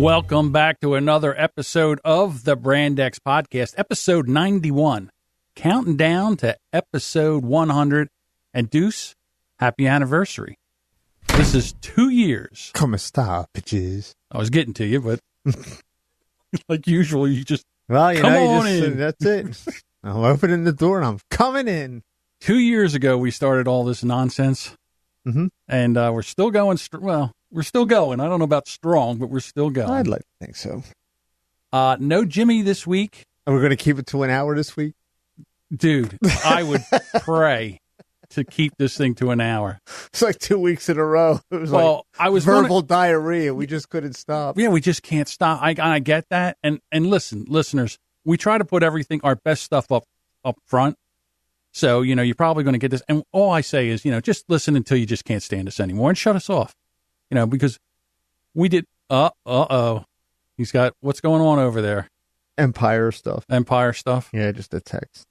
Welcome back to another episode of the Brand X Podcast, episode 91, counting down to episode 100. And Deuce, happy anniversary. This is 2 years. Come sta, bitches. I was getting to you, but like usual, you just come on in. That's it. I'm opening the door and I'm coming in. 2 years ago, we started all this nonsense, and we're still going. We're still going. I don't know about strong, but we're still going. I'd like to think so. No Jimmy this week. And we're going to keep it to an hour this week? Dude, I would pray to keep this thing to an hour. It's like 2 weeks in a row. It was verbal diarrhea. We just couldn't stop. Yeah, we just can't stop. I get that. And listen, listeners, we try to put everything, our best stuff up front. So, you're probably going to get this. And all I say is, just listen until you just can't stand us anymore and shut us off. Because we did, he's got, what's going on over there? Empire stuff. Yeah, just a text.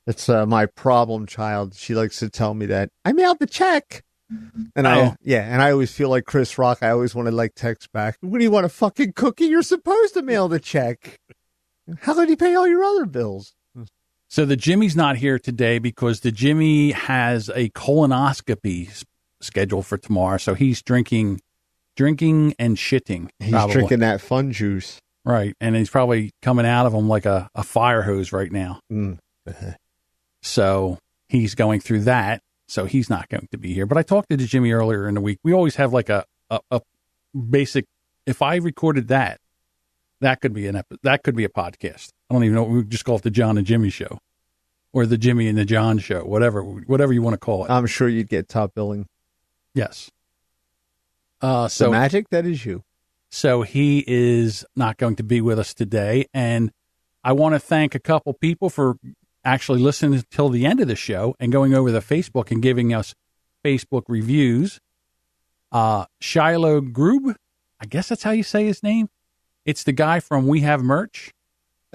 It's my problem child. She likes to tell me that I mailed the check. And I always feel like Chris Rock. I always want to text back. What do you want, a fucking cookie? You're supposed to mail the check. How did you pay all your other bills? So the Jimmy's not here today because the Jimmy has a colonoscopy scheduled for tomorrow. So he's drinking and shitting. He's drinking that fun juice. Right. And he's probably coming out of him like a fire hose right now. So he's going through that. So he's not going to be here. But I talked to Jimmy earlier in the week. We always have a basic, if I recorded that could be a podcast. I don't even know. We just call it the John and Jimmy show or the Jimmy and the John show, whatever you want to call it. I'm sure you'd get top billing. Yes. So the magic, that is you. So he is not going to be with us today. And I want to thank a couple people for actually listening until the end of the show and going over the Facebook and giving us Facebook reviews. Shiloh Grube, I guess that's how you say his name. It's the guy from We Have Merch.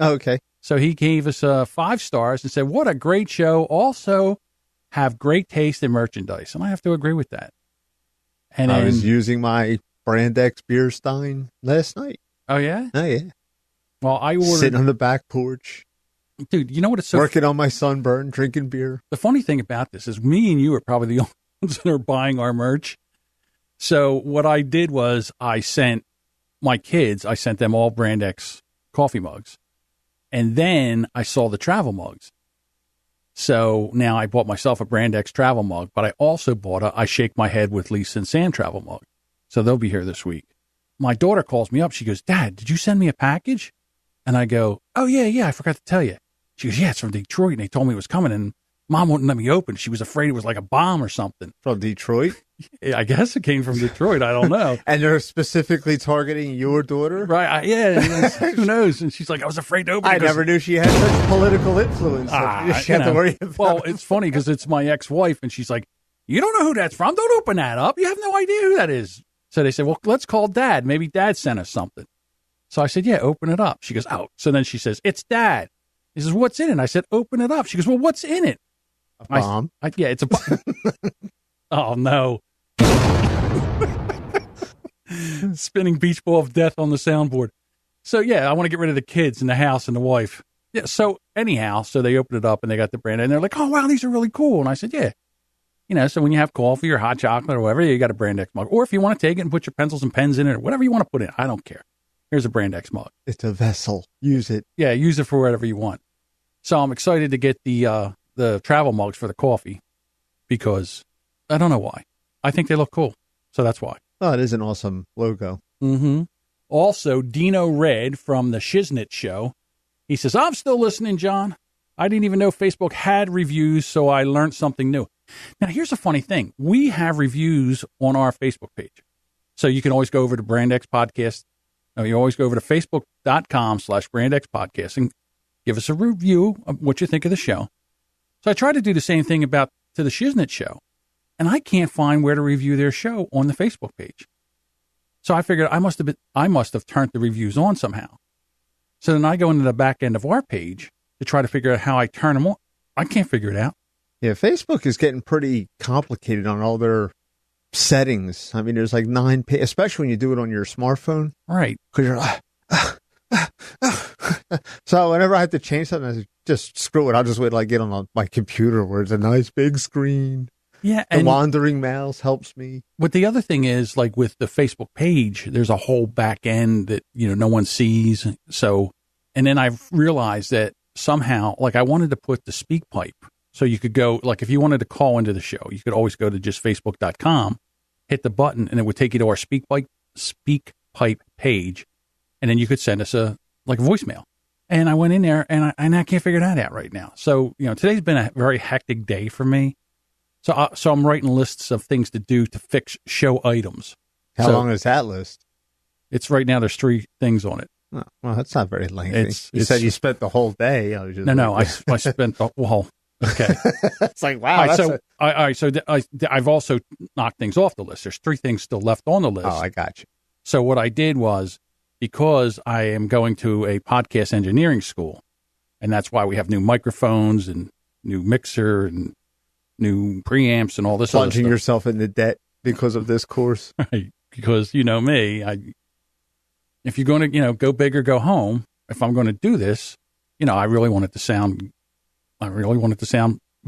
Oh, okay. So he gave us 5 stars and said, what a great show. Also have great taste in merchandise. And I have to agree with that. And I was using my Brand X beer stein last night. Oh, yeah? Oh, yeah. Well, I ordered... Sitting on the back porch. Dude, you know what? It's so... Working on my sunburn, drinking beer. The funny thing about this is me and you are probably the only ones that are buying our merch. So what I did was I sent them all Brand X coffee mugs. And then I saw the travel mugs. So now I bought myself a Brand X travel mug, but I also bought I Shake My Head with Lisa and Sam travel mug. So they'll be here this week. My daughter calls me up. She goes, Dad, did you send me a package? And I go, oh, yeah, I forgot to tell you. She goes, yeah, it's from Detroit. And they told me it was coming. And Mom wouldn't let me open. She was afraid it was like a bomb or something. From Detroit? I guess it came from Detroit. I don't know. And they're specifically targeting your daughter? Right. Who knows? And she's like, I was afraid to open it. I never knew she had such political influence. She had to worry about Well, it's funny because it's my ex-wife. And she's like, you don't know who that's from. Don't open that up. You have no idea who that is. So they said, well, let's call Dad. Maybe Dad sent us something. So I said, yeah, open it up. She goes, oh. So then she says, it's Dad. He says, what's in it? I said, open it up. She goes, well, what's in it? A bomb? Yeah, it's a bomb. Oh, no. Spinning beach ball of death on the soundboard. So, yeah, I want to get rid of the kids and the house and the wife. Yeah, so anyhow, so they opened it up and they got the brand. And they're like, oh, wow, these are really cool. And I said, yeah. So when you have coffee or hot chocolate or whatever, you got a Brand X mug. Or if you want to take it and put your pencils and pens in it or whatever you want to put in it, I don't care. Here's a Brand X mug. It's a vessel. Use it. Yeah, use it for whatever you want. So I'm excited to get the travel mugs for the coffee because I don't know why. I think they look cool. So that's why. Oh, it is an awesome logo. Mm-hmm. Also, Dino Red from the Shiznit Show. He says, I'm still listening, John. I didn't even know Facebook had reviews, so I learned something new. Now, here's a funny thing. We have reviews on our Facebook page. So you can always go over to Brand X Podcast. No, you always go over to facebook.com/Brand X Podcast and give us a review of what you think of the show. So I tried to do the same thing to the Shiznit Show, and I can't find where to review their show on the Facebook page. So I figured I must have turned the reviews on somehow. So then I go into the back end of our page to try to figure out how I turn them on. I can't figure it out. Yeah, Facebook is getting pretty complicated on all their settings. I mean, there's like 9, especially when you do it on your smartphone. Right. Because you're so whenever I have to change something, I say, just screw it. I'll just wait till I get on my computer where it's a nice big screen. Yeah. The wandering mouse helps me. But the other thing is, like with the Facebook page, there's a whole back end that, no one sees. So, and then I've realized that somehow, like I wanted to put the speak pipe. So you could go, like if you wanted to call into the show, you could always go to just facebook.com, hit the button, and it would take you to our speak pipe page. And then you could send us a voicemail. And I went in there and I can't figure that out right now. So, today's been a very hectic day for me. So I'm writing lists of things to do to fix show items. How long is that list? It's right now, there's 3 things on it. Oh, well, that's not very lengthy. You said you spent the whole day. I spent okay. It's like, wow. I've also knocked things off the list. There's 3 things still left on the list. Oh, I got you. So what I did was, because I am going to a podcast engineering school, and that's why we have new microphones and new mixer and new preamps and all this other stuff. Plunging yourself into debt because of this course. Right. Because me, if you're going to, go big or go home, if I'm going to do this, I really want it to sound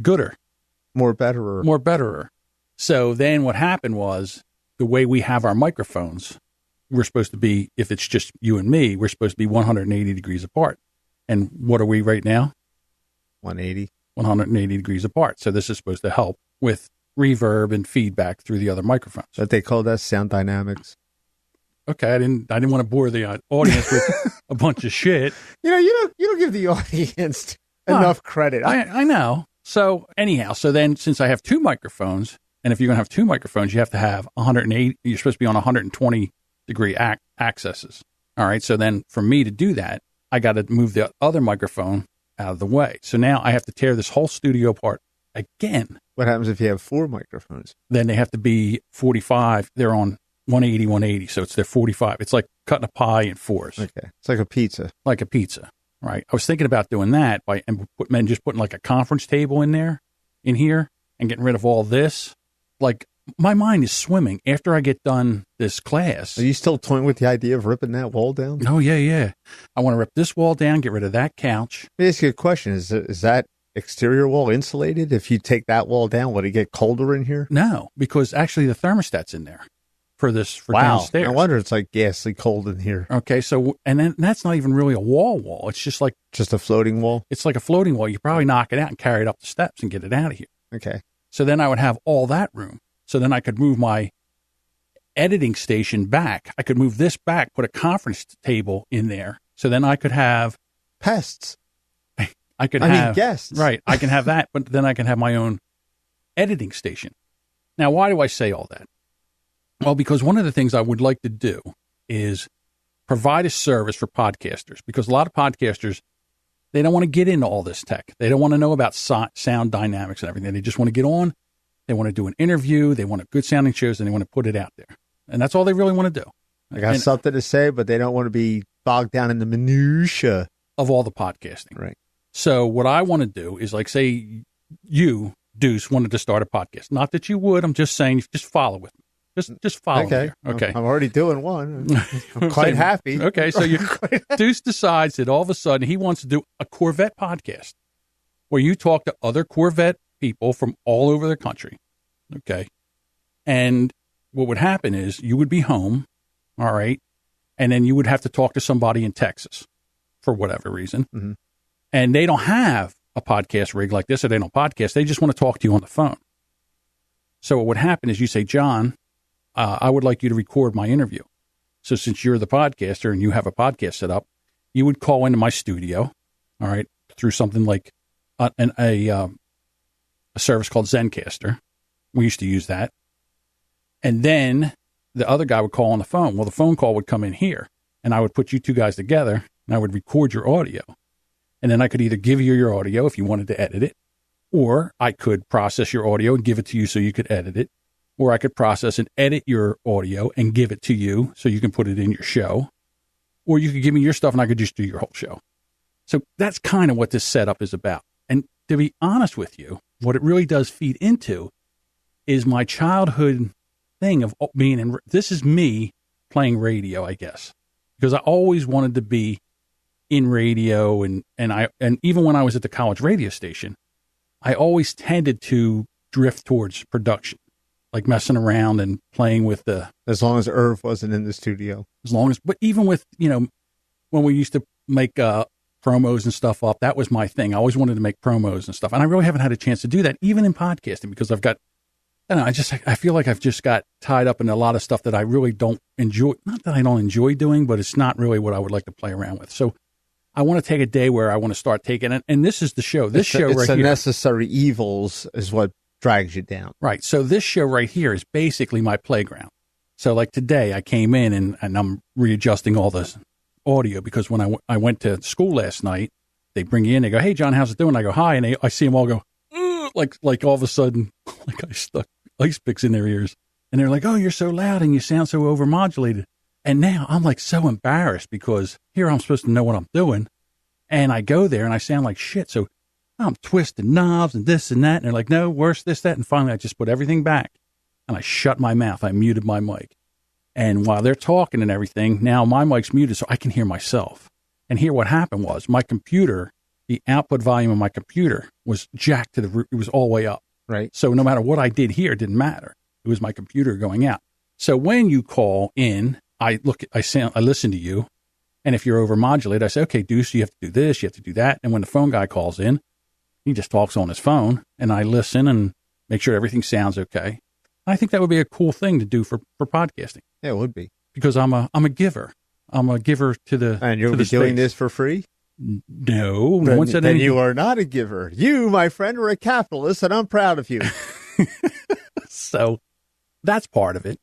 gooder. More betterer. So then what happened was, the way we have our microphones, we're supposed to be, if it's just you and me, we're supposed to be 180 degrees apart. And what are we right now? 180 degrees apart. So this is supposed to help with reverb and feedback through the other microphones. But they call that sound dynamics. Okay, I didn't want to bore the audience with a bunch of shit. You don't give the audience enough credit. I know. So anyhow, then since I have 2 microphones, and if you're going to have 2 microphones, you have to have 180. You're supposed to be on 120 degree accesses. All right. So then for me to do that, I got to move the other microphone out of the way. So now I have to tear this whole studio apart again. What happens if you have 4 microphones? Then they have to be 45. They're on 180. So it's their 45. It's like cutting a pie in 4s. Okay. It's like a pizza. Right. I was thinking about doing that just putting like a conference table in here and getting rid of all this. Like, my mind is swimming after I get done this class. Are you still toying with the idea of ripping that wall down? Oh, yeah. I want to rip this wall down, get rid of that couch. Let me ask you a question. Is that exterior wall insulated? If you take that wall down, would it get colder in here? No, because actually the thermostat's in there for downstairs. No wonder it's like ghastly cold in here. Okay, so, and then that's not even really a wall. It's just like... Just a floating wall? It's like a floating wall. You probably knock it out and carry it up the steps and get it out of here. Okay. So then I would have all that room. So then I could move my editing station back. I could move this back, put a conference table in there. So then I could have... Pests. I mean, guests. Right. I can have that, but then I can have my own editing station. Now, why do I say all that? Well, because one of the things I would like to do is provide a service for podcasters, because a lot of podcasters, they don't want to get into all this tech. They don't want to know about sound dynamics and everything. They just want to get on. They want to do an interview. They want a good sounding shows, and they want to put it out there. And that's all they really want to do. They got something to say, but they don't want to be bogged down in the minutia of all the podcasting. Right. So what I want to do is, like, say you, Deuce, wanted to start a podcast. Not that you would. I'm just saying, just follow with me. Just follow me here. Okay. I'm already doing one. I'm quite happy. Okay. So Deuce decides that all of a sudden he wants to do a Corvette podcast where you talk to other Corvette people from all over the country. Okay. And what would happen is you would be home. All right. And then you would have to talk to somebody in Texas for whatever reason. Mm-hmm. And they don't have a podcast rig like this, or they don't podcast. They just want to talk to you on the phone. So what would happen is you say, John, I would like you to record my interview. So since you're the podcaster and you have a podcast set up, you would call into my studio, all right, through something like a service called Zencaster. We used to use that. And then the other guy would call on the phone. Well, the phone call would come in here, and I would put you 2 guys together, and I would record your audio. And then I could either give you your audio if you wanted to edit it, or I could process your audio and give it to you so you could edit it, or I could process and edit your audio and give it to you so you can put it in your show, or you could give me your stuff and I could just do your whole show. So that's kind of what this setup is about. And to be honest with you, what it really does feed into is my childhood thing of being in. This is me playing radio, I guess, because I always wanted to be in radio, and even when I was at the college radio station, I always tended to drift towards production, like messing around and playing with the. As long as Irv wasn't in the studio. But even with, when we used to make promos and stuff up, that was my thing. I always wanted to make promos and stuff, and I really haven't had a chance to do that, even in podcasting, because I've got. I feel like I've just got tied up in a lot of stuff that I really don't enjoy. Not that I don't enjoy doing, but it's not really what I would like to play around with. So I want to take a day where I want to start taking it. And this is the show. It's right here. It's the necessary evils is what drags you down. Right. So this show right here is basically my playground. So like today I came in and I'm readjusting all this audio because when I went to school last night, they bring you in, they go, "Hey, John, how's it doing?" I go, "Hi." And I see them all go, like all of a sudden, like I stuck ice picks in their ears. And they're like, "Oh, you're so loud and you sound so overmodulated." And now I'm like so embarrassed because here I'm supposed to know what I'm doing. And I go there and I sound like shit. So I'm twisting knobs and this and that. And they're like, "No, worse, this, that." And finally I just put everything back and I shut my mouth. I muted my mic. And while they're talking and everything, now my mic's muted so I can hear myself. And here what happened was my computer, the output volume of my computer was jacked to the roof. It was all the way up. Right. So no matter what I did here, it didn't matter. It was my computer going out. So when you call in, I listen to you. And if you're overmodulated, I say, "Okay, Deuce, you have to do this, you have to do that." And when the phone guy calls in, he just talks on his phone and I listen and make sure everything sounds okay. I think that would be a cool thing to do for podcasting. Yeah, it would be. Because I'm a giver. I'm a giver to the. And you'll be doing this for free? No. No one said anything. You are not a giver. You, my friend, are a capitalist, and I'm proud of you. So that's part of it.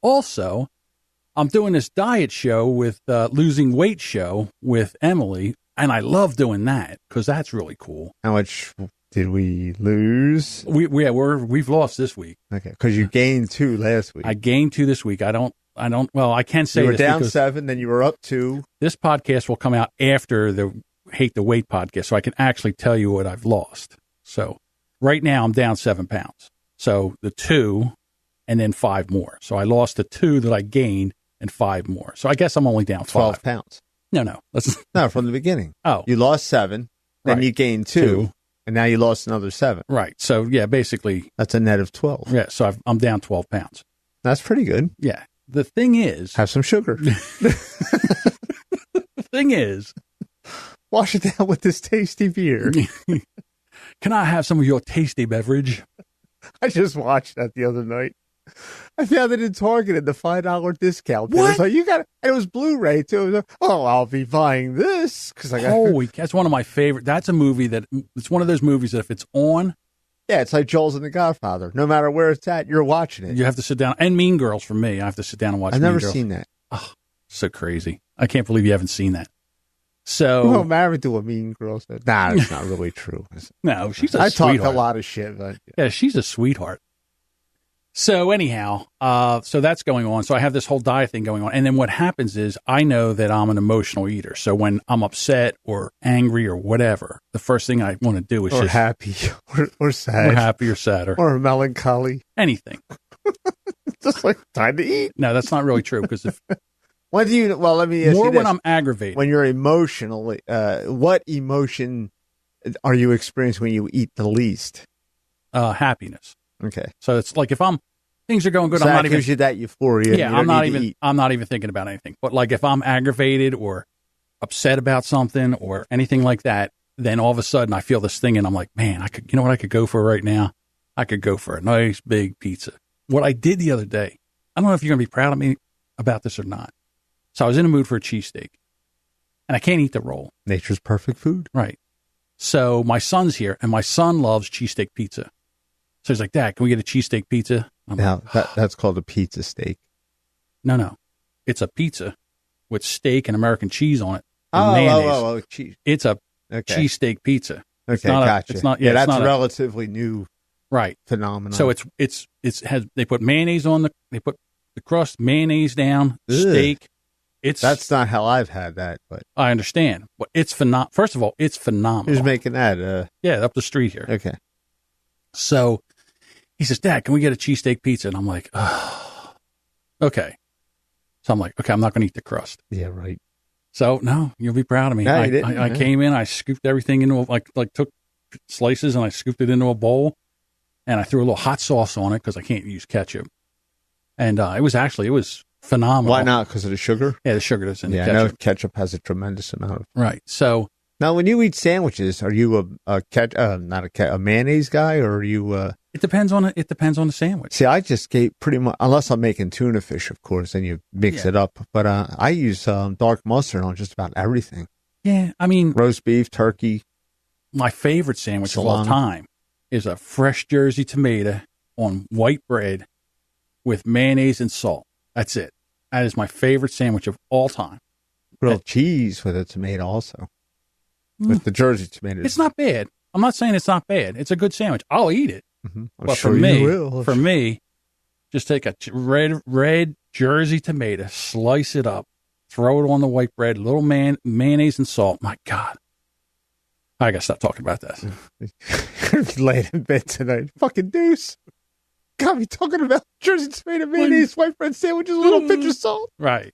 Also, I'm doing this diet show with losing weight show with Emily, and I love doing that because that's really cool. How much did we lose? We've lost this week. Okay, because you gained 2 last week. I gained 2 this week. Well, I can say you were this down 7, then you were up 2. This podcast will come out after the Hate the Weight podcast, so I can actually tell you what I've lost. So right now I'm down 7 pounds. So the 2 and then 5 more. So I lost the 2 that I gained and 5 more. So I guess I'm only down 12 pounds. No. No, from the beginning. Oh. You lost 7, then you gained 2, and now you lost another 7. Right. So yeah, basically. That's a net of 12. Yeah. So I'm down 12 pounds. That's pretty good. Yeah. The thing is. Have some sugar. The thing is. Wash it down with this tasty beer. Can I have some of your tasty beverage? I just watched that the other night. I found it in Target at the $5 discount. What? It was like, it was Blu-ray too. It was like, "Oh, I'll be buying this." Cause I got that's one of my favorite. That's a movie it's one of those movies that if it's on. Yeah, it's like Joel's and the Godfather. No matter where it's at, you're watching it. You have to sit down. And Mean Girls for me. I have to sit down and watch I've Mean never Girls. seen that. Oh, so crazy. I can't believe you haven't seen that. So. Well, married to a Mean Girl. So, nah, that's not really true. No, she's a sweetheart. I talk a lot of shit. But, yeah, she's a sweetheart. So anyhow, so that's going on. So I have this whole diet thing going on. And then what happens is I know that I'm an emotional eater. So when I'm upset or angry or whatever, the first thing I want to do is just happy or sad. Or happy or sad. Or melancholy. Anything. Just like time to eat. No, that's not really true because if let me ask more you this. when I'm aggravated. When you're emotionally, what emotion are you experiencing when you eat the least? Happiness. Okay. So it's like if things are going good, so I'm that not even gives you that euphoria. Yeah, I'm not even thinking about anything. But like if I'm aggravated or upset about something or anything like that, then all of a sudden I feel this thing and I'm like, man, you know what I could go for right now? I could go for a nice big pizza. What I did the other day, I don't know if you're going to be proud of me about this or not. So I was in the mood for a cheesesteak and I can't eat the roll. Nature's perfect food. Right. So my son's here and my son loves cheesesteak pizza. So he's like, "Dad, can we get a cheesesteak pizza?" Now, that's called a pizza steak. No. It's a pizza with steak and American cheese on it. And mayonnaise. Cheese. It's a cheesesteak pizza. Okay, gotcha. It's not, that's a relatively new phenomenon. So they put mayonnaise on they put the crust, mayonnaise down, steak. That's not how I've had that, but I understand. But it's first of all, it's phenomenal. Who's making that? Yeah, up the street here. Okay. So he says, "Dad, can we get a cheesesteak pizza?" And I'm like, "Oh." Okay. So I'm like, okay, I'm not going to eat the crust. Yeah, right. So no, you'll be proud of me. No, you didn't. I came in, I scooped everything into like took slices and I scooped it into a bowl, and I threw a little hot sauce on it because I can't use ketchup. And it was phenomenal. Why not? Because of the sugar? Yeah, the sugar that's in the ketchup. I know ketchup has a tremendous amount of. Right. So now, when you eat sandwiches, are you a mayonnaise guy, or are you? It depends on the sandwich. See, I just get pretty much, unless I'm making tuna fish, of course, and you mix it up. But I use dark mustard on just about everything. Yeah, I mean, roast beef, turkey. My favorite sandwich of all time is a fresh Jersey tomato on white bread with mayonnaise and salt. That's it. That is my favorite sandwich of all time. Grilled cheese with a tomato also. With the Jersey tomatoes. It's not bad. I'm not saying it's not bad. It's a good sandwich. I'll eat it. Mm-hmm. But sure for me, just take a red Jersey tomato, slice it up, throw it on the white bread, little mayonnaise and salt. My God. I got to stop talking about that. You're late in bed tonight. Fucking Deuce. Got me talking about Jersey tomato, mayonnaise, white bread sandwiches, a little pinch of salt. Right.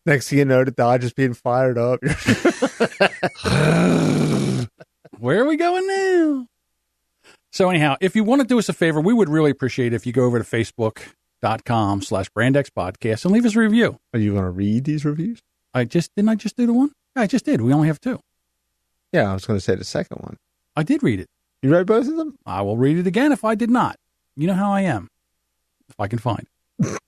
Next thing you know, the Dodgers being fired up. Where are we going now? So anyhow, if you want to do us a favor, we would really appreciate it if you go over to facebook.com/brandxpodcast and leave us a review. Are you going to read these reviews? Didn't I just do the one? Yeah, I just did. We only have 2. Yeah, I was going to say the second one. I did read it. You read both of them? I will read it again if I did not. You know how I am. If I can find it.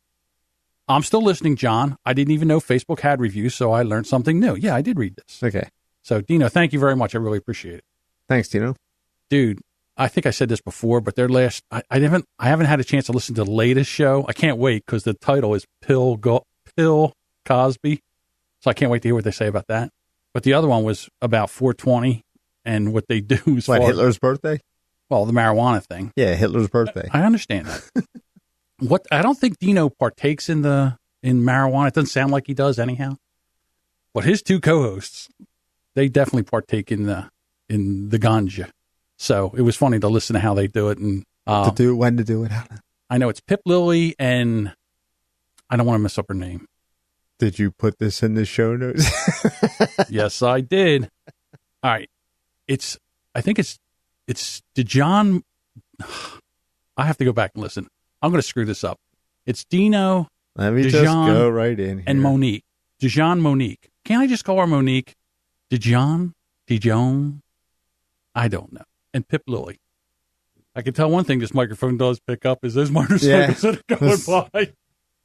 I'm still listening, John. I didn't even know Facebook had reviews, so I learned something new. Yeah, I did read this. Okay. So, Dino, thank you very much. I really appreciate it. Thanks, Dino. Dude, I think I said this before, but their last, I haven't had a chance to listen to the latest show. I can't wait because the title is Pill Cosby. So I can't wait to hear what they say about that. But the other one was about 420 and what they do as far Hitler's birthday? Well, the marijuana thing. Yeah, Hitler's birthday. I understand that. I don't think Dino partakes in marijuana. It doesn't sound like he does anyhow. But his 2 co-hosts, they definitely partake in the ganja. So it was funny to listen to how they do it and when to do it. I know it's Pip Lily and I don't want to mess up her name. Did you put this in the show notes? Yes, I did. All right. I think it's John. I have to go back and listen. I'm going to screw this up. It's Dino. Let me just go right in here. And Monique. Dijon Monique. Can't I just call her Monique? Dijon? I don't know. And Pip Lily. I can tell one thing this microphone does pick up is those motorcycles that are going by.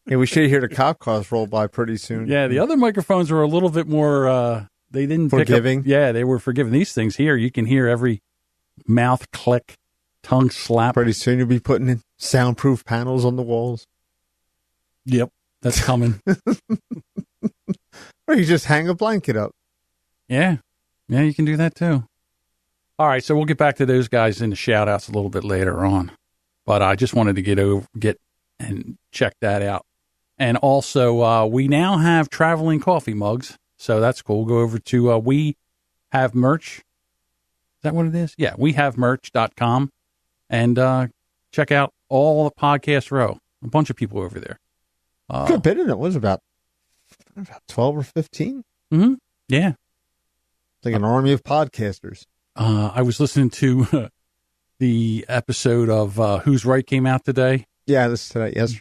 Yeah, we should hear the cop cars roll by pretty soon. Yeah, the other microphones were a little bit more, they didn't forgiving. Pick up. Yeah, they were forgiving. These things here, you can hear every mouth click, tongue slap. Pretty soon you'll be putting in soundproof panels on the walls. Yep, that's coming. Or you just hang a blanket up. Yeah, you can do that too. All right, so we'll get back to those guys in the shout-outs a little bit later on. But I just wanted to get and check that out. And also, we now have traveling coffee mugs, so that's cool. Go over to We Have Merch. Is that what it is? Yeah, wehavemerch.com. And check out all the podcast row. A bunch of people over there. Good bit of it was about 12 or 15. Mm-hmm. Yeah. Like an army of podcasters. I was listening to the episode of Who's Right came out today. Yeah, this today. Yes.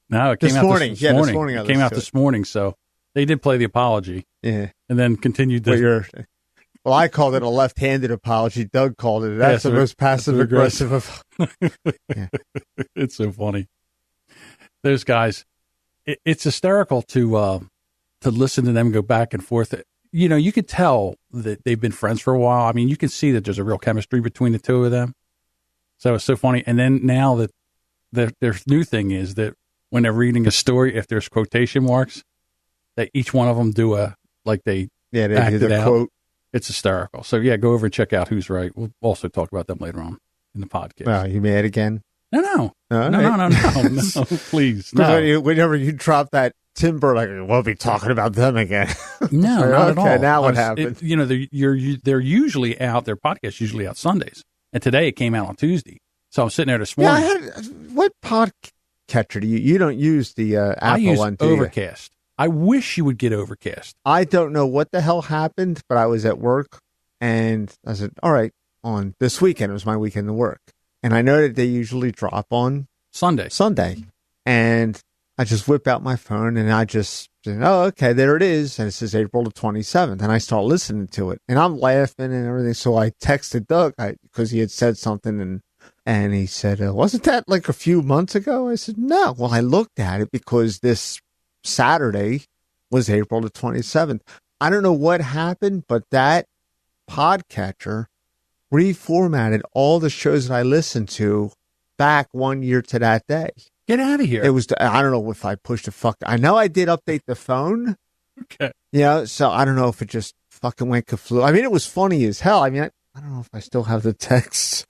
No, it came out this morning. This morning. It came out this morning, so they did play the apology. Yeah. And then continued Well, I called it a left-handed apology. Doug called it. That's the most passive-aggressive of. Yeah. It's so funny. Those guys, it's hysterical to listen to them go back and forth. You know, you could tell that they've been friends for a while. I mean, you can see that there's a real chemistry between the two of them. So it's so funny. And then now that their new thing is that when they're reading a story, if there's quotation marks, that each one of them do they do the quote. It's hysterical. So yeah, go over and check out Who's Right. We'll also talk about them later on in the podcast. Wow, you mad again? No, please. No. Whenever you drop that timber, like we'll be talking about them again. No, not at all. Now what happened? They're usually out. Their podcast usually out Sundays, and today it came out on Tuesday. So I'm sitting there this morning. Yeah, what podcast podcatcher do you? You don't use the I Apple use one, do you? Overcast. I wish you would get Overcast. I don't know what the hell happened, but I was at work and I said, all right, on this weekend, it was my weekend to work. And I know that they usually drop on Sunday. And I just whip out my phone and I just, oh, okay, there it is. And it says April the 27th. And I start listening to it and I'm laughing and everything. So I texted Doug because he had said something and he said, wasn't that like a few months ago? I said, no. Well, I looked at it because this Saturday was April the 27th. I don't know what happened, but that podcatcher reformatted all the shows that I listened to back 1 year to that day. Get out of here. It was, I don't know if I pushed the fuck. I know I did update the phone. Okay. Yeah. So I don't know if it just fucking went kaflu. I mean, it was funny as hell. I mean, I don't know if I still have the texts.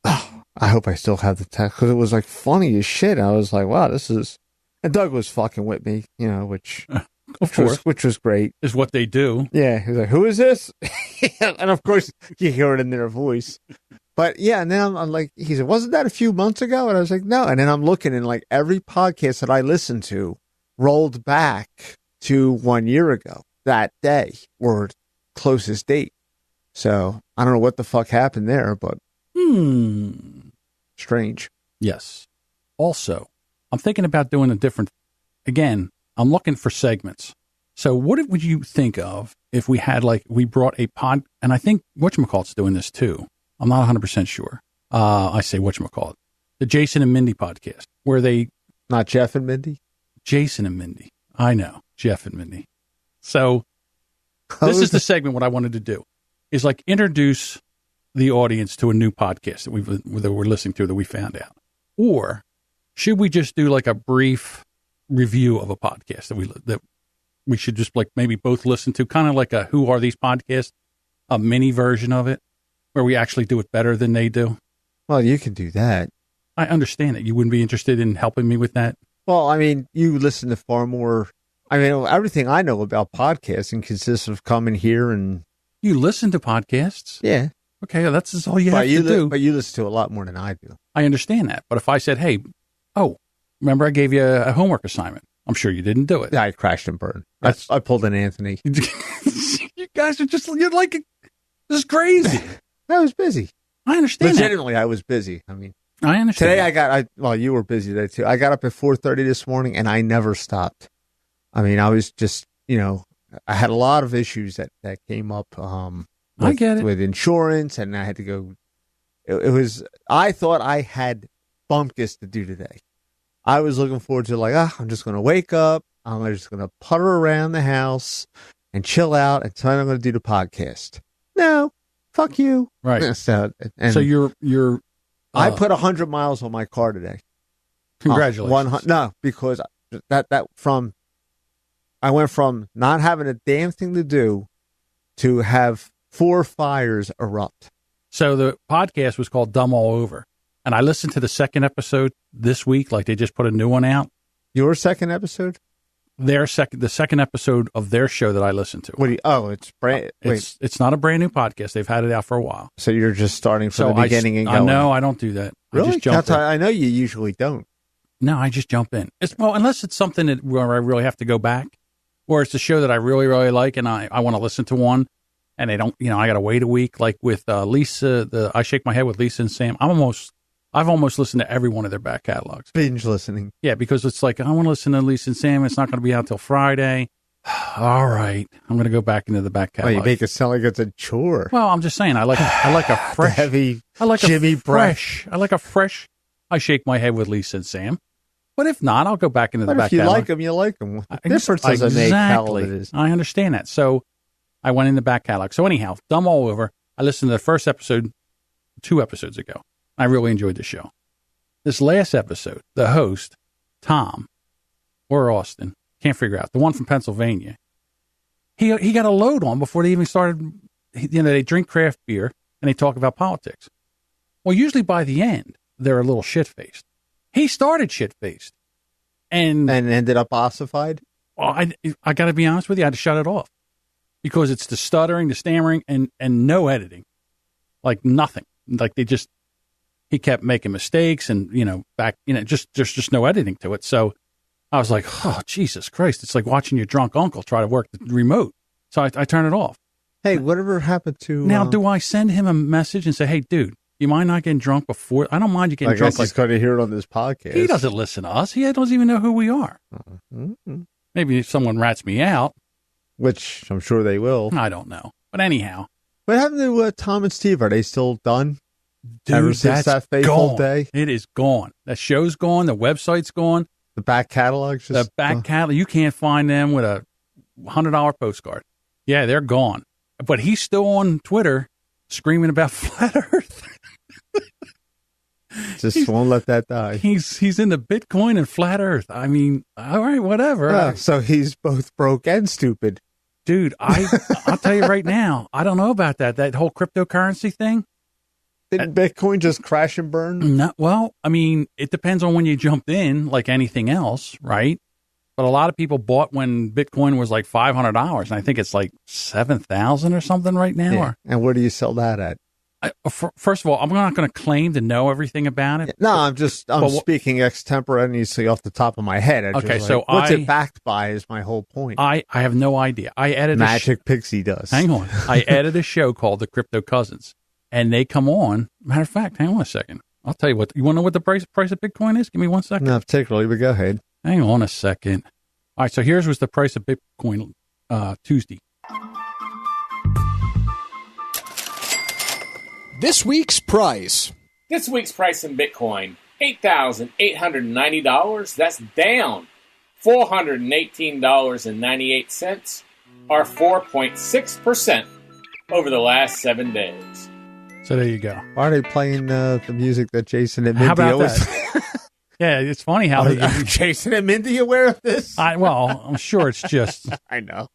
Oh, I hope I still have the text because it was like funny as shit. I was like, wow, this is. And Doug was fucking with me, which was great. Is what they do. Yeah, he was like, "Who is this?" And of course, you hear it in their voice. But yeah, and then I'm like, he said, "Wasn't that a few months ago?" And I was like, "No." And then I'm looking, and like every podcast that I listened to rolled back to 1 year ago, that day or closest date. So I don't know what the fuck happened there, but strange. Yes. Also, I'm thinking about doing a different, again, I'm looking for segments. So what would you think of if we had we brought a pod, and I think whatchamacallit's doing this too. I'm not 100% sure. I say whatchamacallit. The Jason and Mindy podcast, where they. Not Jeff and Mindy? Jason and Mindy. I know. Jeff and Mindy. So this is the segment what I wanted to do is introduce the audience to a new podcast that we're listening to that we found out. Or should we just do a brief review of a podcast that we should just maybe both listen to, kind of like a Who Are These Podcasts, a mini version of it where we actually do it better than they do? Well, you can do that. I understand it. You wouldn't be interested in helping me with that? Well, I mean, you listen to far more. I mean, everything I know about podcasting consists of coming here and. You listen to podcasts? Yeah. Okay, that's all you have to do. But you listen to a lot more than I do. I understand that. But if I said, hey, remember I gave you a homework assignment. I'm sure you didn't do it. Yeah, I crashed and burned. I pulled an Anthony. You guys are you're like, this is crazy. I was busy. I understand Legitimately, I was busy. I mean, I understand. Today you were busy today too. I got up at 4:30 this morning and I never stopped. I mean, I was just, I had a lot of issues that came up. I get it. With insurance, and I had to go. I thought I had bumpkins to do today. I was looking forward to I'm just going to wake up. I'm just going to putter around the house and chill out, and tonight I'm going to do the podcast. No, fuck you. Right. So you're. I put 100 miles on my car today. Congratulations. No, because I went from not having a damn thing to do to have 4 fires erupt. So the podcast was called Dumb All Over. And I listened to the second episode this week, they just put a new one out. Your second episode? The second episode of their show that I listened to. It's brand. It's not a brand new podcast. They've had it out for a while. So you're just starting from the beginning and going. No, I don't do that. Really? I just jump in. I know you usually don't. No, I just jump in. Unless it's something where I really have to go back, or it's a show that I really, really like and I want to listen to one, and they don't, I got to wait a week. Like with Lisa, I Shake My Head with Lisa and Sam. I've almost listened to every one of their back catalogs. Binge listening. Yeah, because it's I want to listen to Lisa and Sam. It's not going to be out till Friday. All right, I'm going to go back into the back catalog. Well, you make it sound like it's a chore. Well, I'm just saying, I like a fresh, heavy. I like Jimmy a fresh. I like a fresh. I Shake My Head with Lisa and Sam. But if not, I'll go back into the back catalog. If you like them, you like them. The difference doesn't make how it is. I understand that. So I went in the back catalog. So anyhow, Dumb All Over. I listened to the first episode 2 episodes ago. I really enjoyed the show. This last episode, the host, Tom, or Austin, can't figure out, the one from Pennsylvania, he got a load on before they even started. They drink craft beer and they talk about politics. Well, usually by the end, they're a little shit-faced. He started shit-faced. And ended up ossified? Well, I got to be honest with you, I had to shut it off. Because it's the stuttering, the stammering, and no editing. Like nothing. Like they just... he kept making mistakes and, just there's just no editing to it. So I was like, oh, Jesus Christ. It's like watching your drunk uncle try to work the remote. So I turn it off. Hey, whatever happened to... Now, do I send him a message and say, hey, dude, you mind not getting drunk before? I don't mind you getting drunk. I guess he's going to hear it on this podcast. He doesn't listen to us. He doesn't even know who we are. Maybe if someone rats me out. Which I'm sure they will. I don't know. But anyhow. What happened to Tom and Steve? Are they still done? Dude, ever since that fateful day? It is gone. That show's gone. The website's gone. The back catalog's just... The back catalog. You can't find them with a $100 postcard. Yeah, they're gone. But he's still on Twitter screaming about flat Earth. Just won't let that die. He's into Bitcoin and flat Earth. I mean, all right, whatever. So he's both broke and stupid. Dude, I'll tell you right now, I don't know about that whole cryptocurrency thing. Didn't Bitcoin just crash and burn? No, well, I mean, it depends on when you jumped in, like anything else, right? But a lot of people bought when Bitcoin was like $500, and I think it's like 7,000 or something right now. Yeah. And where do you sell that at? First of all, I'm not going to claim to know everything about it. No, I'm speaking extemporaneously off the top of my head. What's it backed by is my whole point. I have no idea. I edited Magic Pixie does. Hang on. I edited a show called The Crypto Cousins, and they come on. Matter of fact, hang on a second. I'll tell you what. You want to know what the price of Bitcoin is? Give me 1 second. Not particularly, but go ahead. Hang on a second. All right, so here's was the price of Bitcoin Tuesday. This week's price. This week's price in Bitcoin, $8,890. That's down $418.98, or 4.6% over the last 7 days. So there you go. Why are they playing the music that Jason and Mindy How about always... that? Yeah, it's funny how Jason and Mindy aware of this? I'm sure it's just... I know.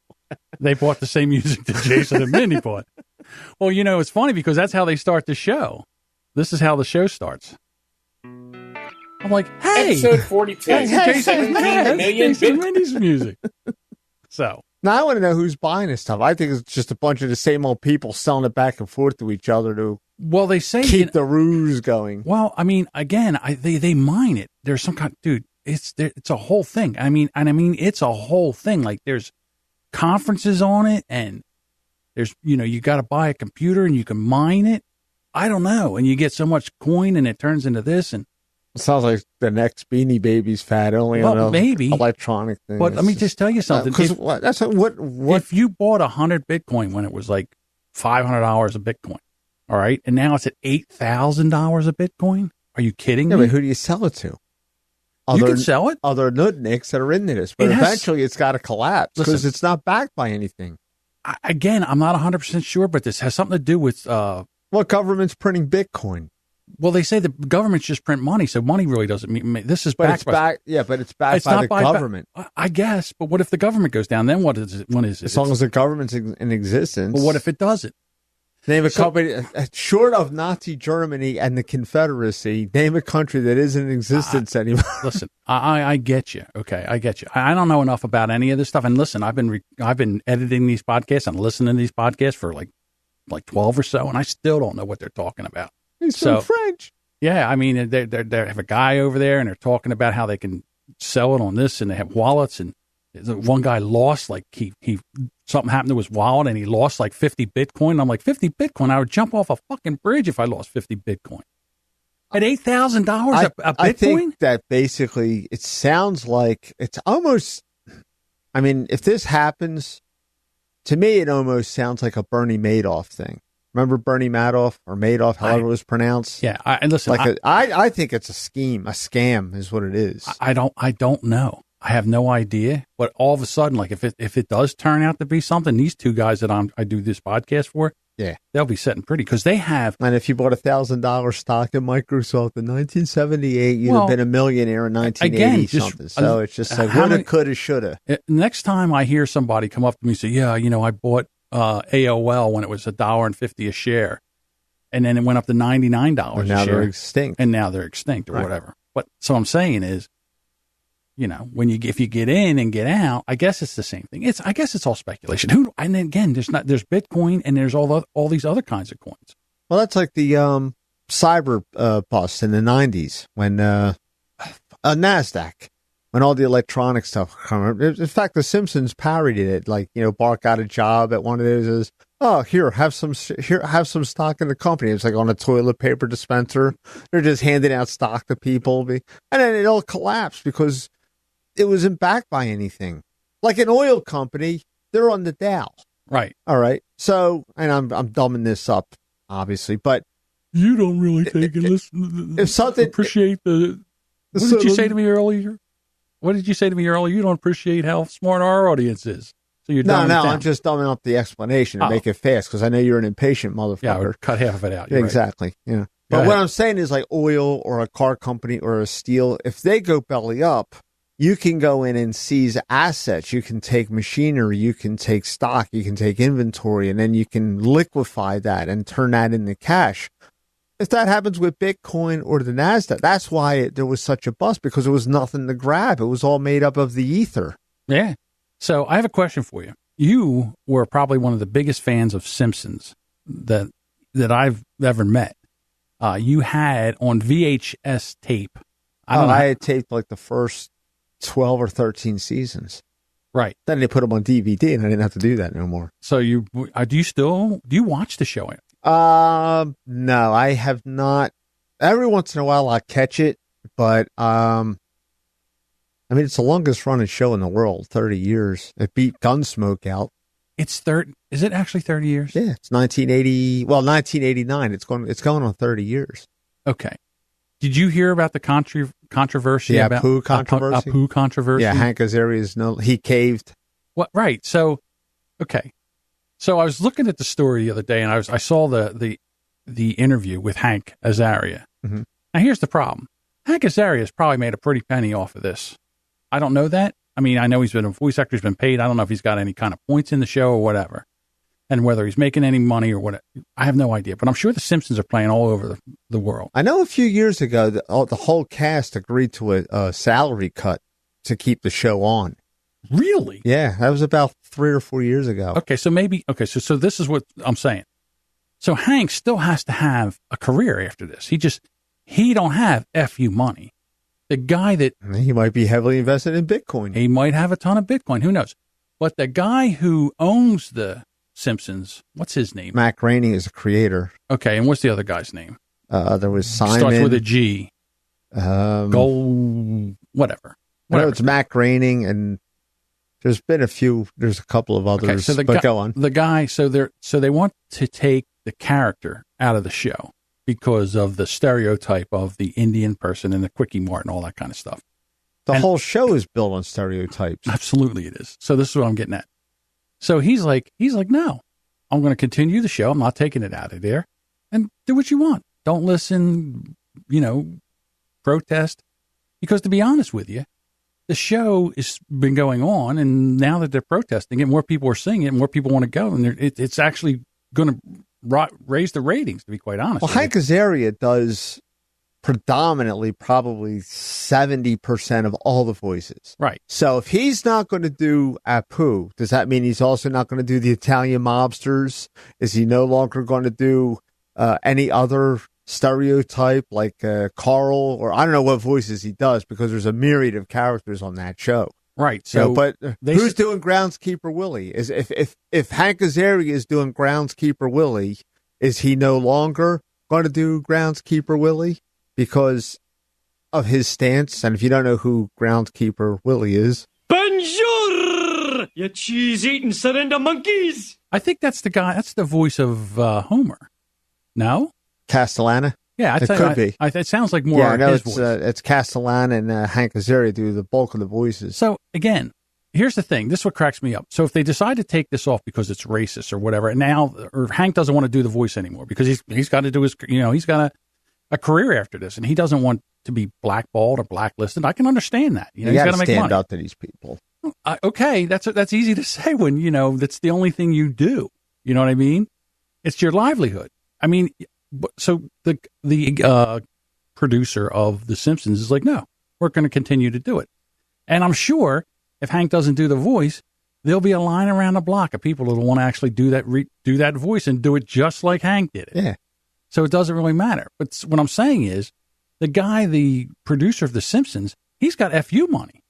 They bought the same music that Jason and Mindy bought. Well, it's funny because that's how they start the show. This is how the show starts. I'm like, hey! Episode 42. Jason and Mindy's music. So... Now, I want to know who's buying this stuff. I think it's just a bunch of the same old people selling it back and forth to each other to they say keep the ruse going. Well, I mean, again, they mine it. There's some kind, dude. It's a whole thing. I mean, it's a whole thing. Like there's conferences on it, and there's you got to buy a computer and you can mine it. I don't know, and you get so much coin, and it turns into this and. It sounds like the next Beanie Babies fad, only on maybe electronic thing. But let me just tell you something. If you bought 100 Bitcoin when it was like $500 a Bitcoin, all right, and now it's at $8,000 a Bitcoin, are you kidding me? But who do you sell it to? You can sell it. Other nudniks that are into this, but eventually it's got to collapse because it's not backed by anything. Again, I'm not 100% sure, but this has something to do with what government's printing Bitcoin. Well, they say the governments just print money, so money really doesn't mean this is backed by. But it's backed by the government. I guess, but what if the government goes down? Then what is it? When is it? As long as the government's in existence. But what if it doesn't? Name a company short of Nazi Germany and the Confederacy. Name a country that isn't in existence anymore. Listen, I get you. Okay, I get you. I don't know enough about any of this stuff. And listen, I've been editing these podcasts and listening to these podcasts for like 12 or so, and I still don't know what they're talking about. He's from French. Yeah, I mean, they have a guy over there, and they're talking about how they can sell it on this, and they have wallets. And one guy lost, like, he something happened to his wallet, and he lost, like, 50 Bitcoin. I'm like, 50 Bitcoin? I would jump off a fucking bridge if I lost 50 Bitcoin. At $8,000 a Bitcoin? I think that basically it sounds like it's almost, I mean, if this happens, to me, it almost sounds like a Bernie Madoff thing. Remember Bernie Madoff or Madoff, however it was pronounced? Yeah, and listen, I think it's a scheme, a scam is what it is. I don't know. I have no idea. But all of a sudden, like if it does turn out to be something, these two guys that I do this podcast for, yeah, they'll be sitting pretty because they have. And if you bought $1,000 stock in Microsoft in 1978, you'd have been a millionaire in 1980 something. So it's just like woulda, coulda, shoulda. Next time I hear somebody come up to me and say, "Yeah, I bought." AOL when it was $1.50 a share, and then it went up to $99 a share. Now they're extinct, and now they're extinct or whatever. But so I'm saying is, when if you get in and get out, I guess it's the same thing. I guess it's all speculation. And then again, there's Bitcoin and there's all these other kinds of coins. Well, that's like the cyber bust in the 90s when NASDAQ, when all the electronic stuff came. In fact, The Simpsons parodied it. Like, Bart got a job at one of those. Oh, have some stock in the company. It's like on a toilet paper dispenser. They're just handing out stock to people, and then it all collapsed because it wasn't backed by anything. Like an oil company, they're on the Dow. Right. All right. So, and I'm dumbing this up, obviously, but you don't really take it. If something appreciate the. What did you say to me earlier? What did you say to me earlier? You don't appreciate how smart our audience is. So you're no. I'm just dumbing up the explanation to make it fast because I know you're an impatient motherfucker. Yeah, or cut half of it out. Exactly. Right. Yeah. But what I'm saying is like oil or a car company or a steel, if they go belly up, you can go in and seize assets. You can take machinery, you can take stock, you can take inventory, and then you can liquefy that and turn that into cash. If that happens with Bitcoin or the NASDAQ, that's why there was such a bust, because there was nothing to grab. It was all made up of the ether. Yeah. So I have a question for you. You were probably one of the biggest fans of Simpsons that I've ever met. You had on VHS tape. I had taped like the first 12 or 13 seasons. Right. Then they put them on DVD, and I didn't have to do that no more. So do you watch the show? No, I have not. Every once in a while I catch it, but it's the longest running show in the world, 30 years. It beat Gunsmoke out. It's is it actually 30 years? Yeah, it's 1989. It's going on 30 years. Okay. Did you hear about the controversy about Apu Controversy? Apu Controversy? Yeah, Hank Azaria's he caved. What? Right. So, okay. So I was looking at the story the other day, and I saw the interview with Hank Azaria. Mm-hmm. Now here's the problem: Hank Azaria has probably made a pretty penny off of this. I don't know that. I mean, I know he's been a voice actor, he's been paid. I don't know if he's got any kind of points in the show or whatever, and whether he's making any money or what. I have no idea. But I'm sure the Simpsons are playing all over the world. I know a few years ago the whole cast agreed to a salary cut to keep the show on. Really? Yeah, that was about 3 or 4 years ago. Okay, so so this is what I'm saying. So Hank still has to have a career after this. He don't have FU money. The guy that he might be heavily invested in Bitcoin. He might have a ton of Bitcoin. Who knows? But the guy who owns the Simpsons, what's his name? Matt Groening is a creator. Okay, and what's the other guy's name? There was Simon. Starts with a G. Whatever. I know it's Matt Groening, and there's a couple of others. Okay, so go on. The guy, so they want to take the character out of the show because of the stereotype of the Indian person and the Quickie Mart and all that kind of stuff. The whole show is built on stereotypes. Absolutely it is. So this is what I'm getting at. So he's like, no, I'm going to continue the show. I'm not taking it out of there, and do what you want. Don't listen, protest. Because to be honest with you, the show has been going on, and now that they're protesting it, more people are seeing it, more people want to go, and it's actually going to raise the ratings, to be quite honest. Well, Hank Azaria does predominantly probably 70% of all the voices. Right. So if he's not going to do Apu, does that mean he's also not going to do the Italian mobsters? Is he no longer going to do any other stereotype like Carl, or I don't know what voices he does, because there's a myriad of characters on that show. Right. So, but who's doing Groundskeeper Willie? Is if Hank Azaria is doing Groundskeeper Willie, is he no longer going to do Groundskeeper Willie because of his stance? And if you don't know who Groundskeeper Willie is, bonjour, you cheese-eating surrender monkeys. I think that's the guy. That's the voice of Homer. No. Castellana? Yeah, it could be. It sounds like more his voice. It's Castellana and Hank Azaria do the bulk of the voices. So, again, here's the thing. This is what cracks me up. So if they decide to take this off because it's racist or whatever, or Hank doesn't want to do the voice anymore because he's got to do his, he's got a career after this, and he doesn't want to be blackballed or blacklisted. I can understand that. He's got to make stand up to these people. Okay, that's easy to say when, that's the only thing you do. You know what I mean? It's your livelihood. I mean, so the producer of The Simpsons is like, no, we're going to continue to do it. And I'm sure if Hank doesn't do the voice, there'll be a line around the block of people that will want to actually do that voice and do it just like Hank did it. Yeah. So it doesn't really matter. But what I'm saying is the guy, the producer of The Simpsons, he's got FU money.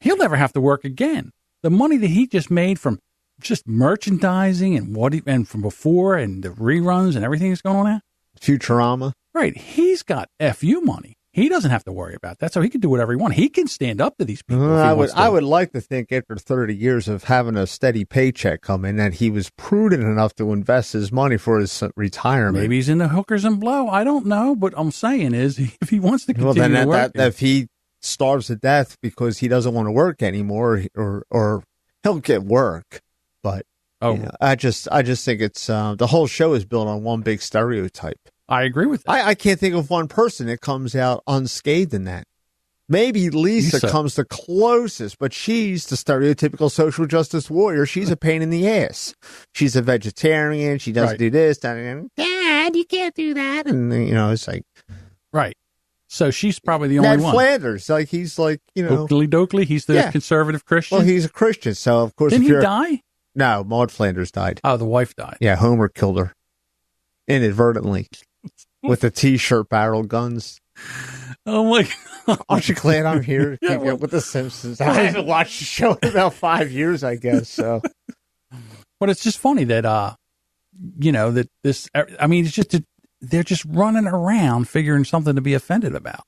He'll never have to work again. The money that he just made from just merchandising and from before and the reruns and everything that's going on now. Futurama. Right. He's got FU money. He doesn't have to worry about that. So he can do whatever he wants. He can stand up to these people. I would like to think after 30 years of having a steady paycheck come in that he was prudent enough to invest his money for his retirement. Maybe he's in the hookers and blow. I don't know. But I'm saying is if he wants to continue to work. If he starves to death because he doesn't want to work anymore or he'll get work. But I just think it's the whole show is built on one big stereotype. I agree with that. I can't think of one person that comes out unscathed in that. Maybe Lisa comes the closest, but she's the stereotypical social justice warrior. She's a pain in the ass. She's a vegetarian. She doesn't do this. Dad, you can't do that. And, it's like. Right. So she's probably the only one. Flanders, he's Oakley Dokley. He's the conservative Christian. Well, he's a Christian, so of course. Didn't he die? No, Maud Flanders died. Oh, the wife died. Yeah, Homer killed her inadvertently with the T-shirt barrel guns. Oh my God! Aren't you glad I'm here to keep up with the Simpsons? I haven't watched the show in about 5 years, I guess. So, but it's just funny that that this. I mean, it's just they're just running around figuring something to be offended about.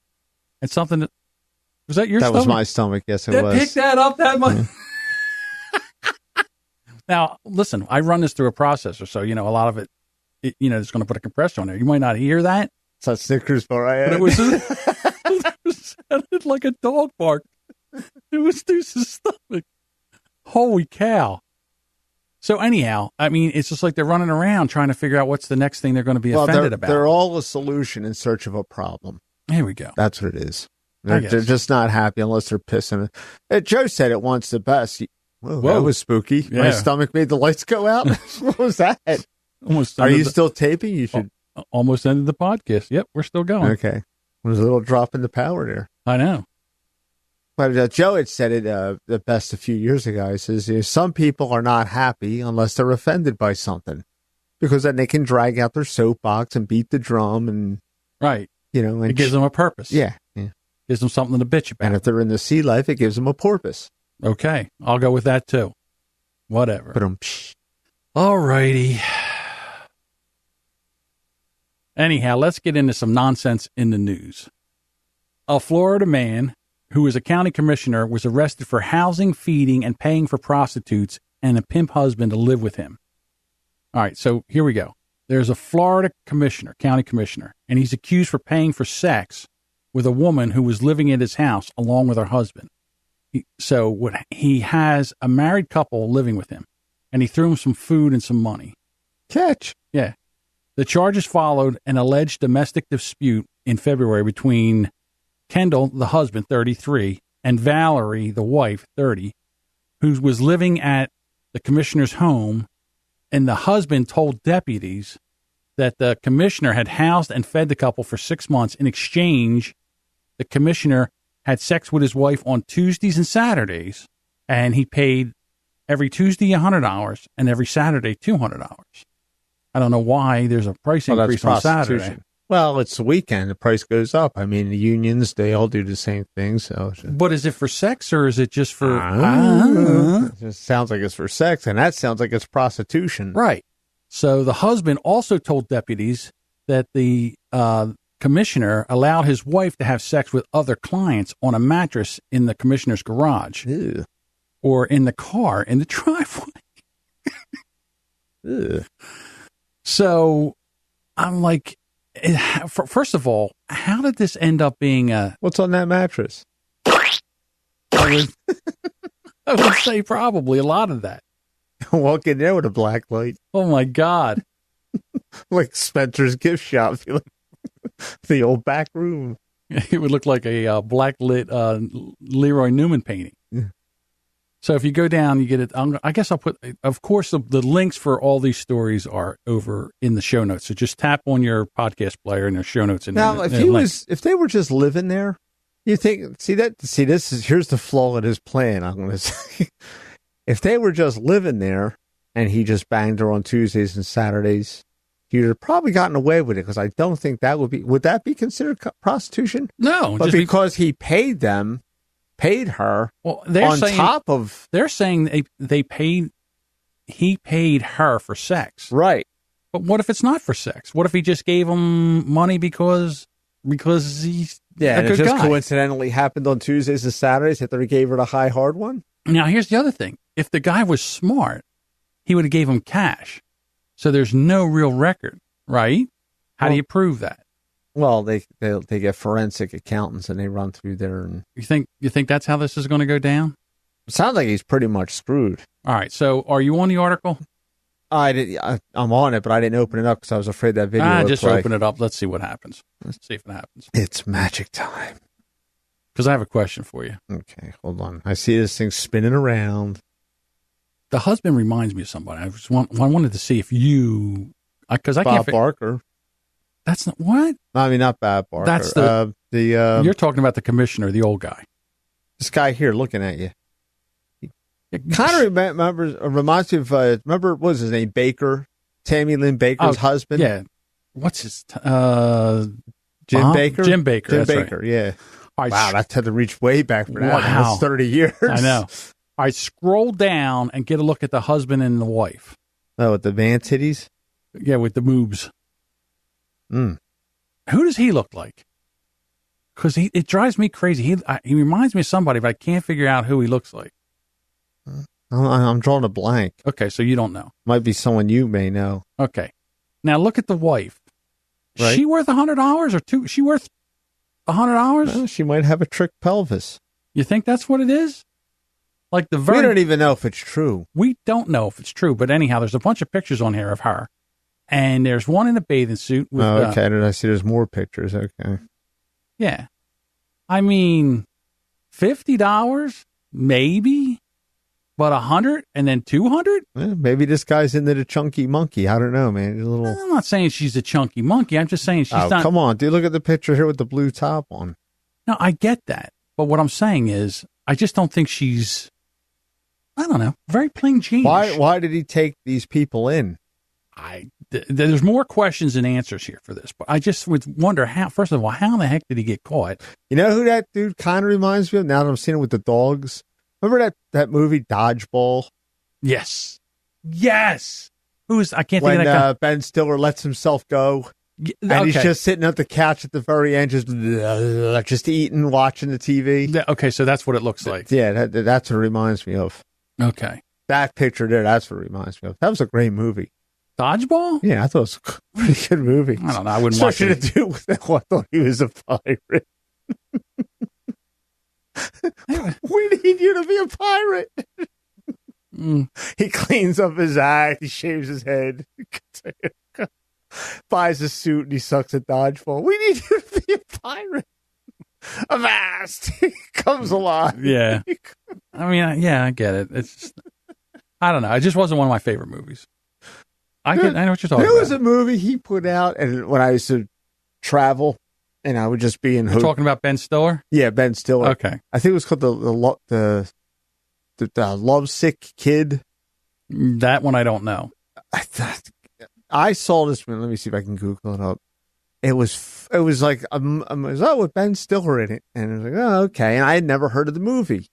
And something that was that your stomach? That was my stomach. Yes, it was. Pick that up that much. Now, listen, I run this through a processor, so a lot of it, it's going to put a compressor on there. You might not hear that. It's a Snickers bar. But it sounded like a dog bark. It was Deuce's stomach. Holy cow! So anyhow, I mean, it's just like they're running around trying to figure out what's the next thing they're going to be offended about. They're all a solution in search of a problem. Here we go. That's what it is. They're just not happy unless they're pissing. Joe said it once the best. Whoa, that was spooky. Yeah. My stomach made the lights go out. What was that? Are you still taping? You should. Almost ended the podcast. Yep, we're still going. Okay. There's a little drop in the power there. I know. But Joe had said it the best a few years ago. He says, some people are not happy unless they're offended by something. Because then they can drag out their soapbox and beat the drum and... Right. And it gives them a purpose. Yeah. Gives them something to bitch about. And if they're in the sea life, it gives them a porpoise. Okay. I'll go with that too. Whatever. All righty. Anyhow, let's get into some nonsense in the news. A Florida man who is a county commissioner was arrested for housing, feeding, and paying for prostitutes and a pimp husband to live with him. All right, so here we go. There's a Florida county commissioner, and he's accused for paying for sex with a woman who was living at his house along with her husband. He has a married couple living with him, and he threw him some food and some money. Catch. Yeah. The charges followed an alleged domestic dispute in February between Kendall, the husband, 33, and Valerie, the wife, 30, who was living at the commissioner's home, and the husband told deputies that the commissioner had housed and fed the couple for 6 months. In exchange, the commissioner had sex with his wife on Tuesdays and Saturdays, and he paid every Tuesday $100 and every Saturday $200. I don't know why there's a price increase on Saturday. Well, it's the weekend. The price goes up. I mean, the unions, they all do the same thing. So, but is it for sex or is it just for... It just sounds like it's for sex, and that sounds like it's prostitution. Right. So the husband also told deputies that the commissioner allowed his wife to have sex with other clients on a mattress in the commissioner's garage. Ew. Or in the car in the driveway. Ew. So I'm like, first of all, how did this end up being a... What's on that mattress? I would say probably a lot of that. Walk in there with a black light. Oh, my God. Like Spencer's gift shop. The old back room. It would look like a black lit Leroy Newman painting. Yeah. So if you go down, you get it. I guess I'll put, of course, the links for all these stories are over in the show notes. So just tap on your podcast player and there's show notes. Now, if they were just living there, you think, here's the flaw in his plan. I'm going to say, if they were just living there and he just banged her on Tuesdays and Saturdays, he'd have probably gotten away with it because I don't think that would that be considered prostitution? No, but because he paid her. Well, they're saying he paid her for sex, right? But what if it's not for sex? What if he just gave him money because he's a good guy? Coincidentally happened on Tuesdays and Saturdays that he gave her the high hard one. Now here's the other thing: if the guy was smart, he would have gave him cash. So there's no real record, right? How do you prove that? Well, they get forensic accountants and they run through there. And you think that's how this is going to go down? It sounds like he's pretty much screwed. All right. So are you on the article? I'm on it, but I didn't open it up because I was afraid that video. Just open it up. Let's see what happens. Let's see if it happens. It's magic time. Because I have a question for you. Okay, hold on. I see this thing spinning around. The husband reminds me of somebody. I wanted to see if you, because I can't. Bob Barker. That's not what. I mean, not Bob Barker. That's the You're talking about the commissioner, the old guy. This guy here looking at you. Kind of reminds me of. Remember, what was his name? Baker, Tammy Lynn Baker's husband. Yeah. What's his? Jim Baker. Jim Baker. Jim that's Baker. Right. Yeah. Right, wow, that's had to reach way back for that. Wow. That's 30 years. I know. All right, scroll down and get a look at the husband and the wife. Oh, with the man titties? Yeah, with the moobs. Mm. Who does he look like? Because it drives me crazy. He reminds me of somebody, but I can't figure out who he looks like. I'm drawing a blank. Okay, so you don't know. Might be someone you may know. Okay. Now look at the wife. Right. She worth $100 or two? She worth $100? Well, she might have a trick pelvis. You think that's what it is? Like we don't even know if it's true. We don't know if it's true, but anyhow, there's a bunch of pictures on here of her, and there's one in a bathing suit. With, okay, did I see? There's more pictures. Okay. Yeah, I mean, $50 maybe, but $100 and then $200. Maybe this guy's into the chunky monkey. I don't know, man. I'm not saying she's a chunky monkey. I'm just saying she's not. Come on, dude. Look at the picture here with the blue top on. No, I get that, but what I'm saying is, I just don't think she's. I don't know. Very plain Jane. Why did he take these people in? There's more questions than answers here for this, but I just would wonder first of all, how in the heck did he get caught? You know who that dude kind of reminds me of now that I'm seeing it with the dogs? Remember that movie Dodgeball? Yes. I can't think of that guy. Ben Stiller lets himself go. And he's just sitting at the couch at the very end, just eating, watching the TV. Okay, so that's what it looks like. Yeah, that's what it reminds me of. Okay. That picture there, that's what it reminds me of. That was a great movie. Dodgeball? Yeah, I thought it was a pretty good movie. I don't know. I wouldn't watch it. To do with that. I thought he was a pirate. We need you to be a pirate. He cleans up his act. He shaves his head. Buys a suit and he sucks at dodgeball. We need you to be a pirate. Avast! He comes alive. Yeah. I mean, I get it. It's just, I don't know. It just wasn't one of my favorite movies. I know what you're talking about. There was a movie he put out, and when I used to travel, and I would just be in. You're talking about Ben Stiller? Yeah, Ben Stiller. Okay. I think it was called the Lovesick Kid. That one I don't know. I saw this one. Let me see if I can Google it up. It was like with Ben Stiller in it, and I was like, oh, okay. And I had never heard of the movie,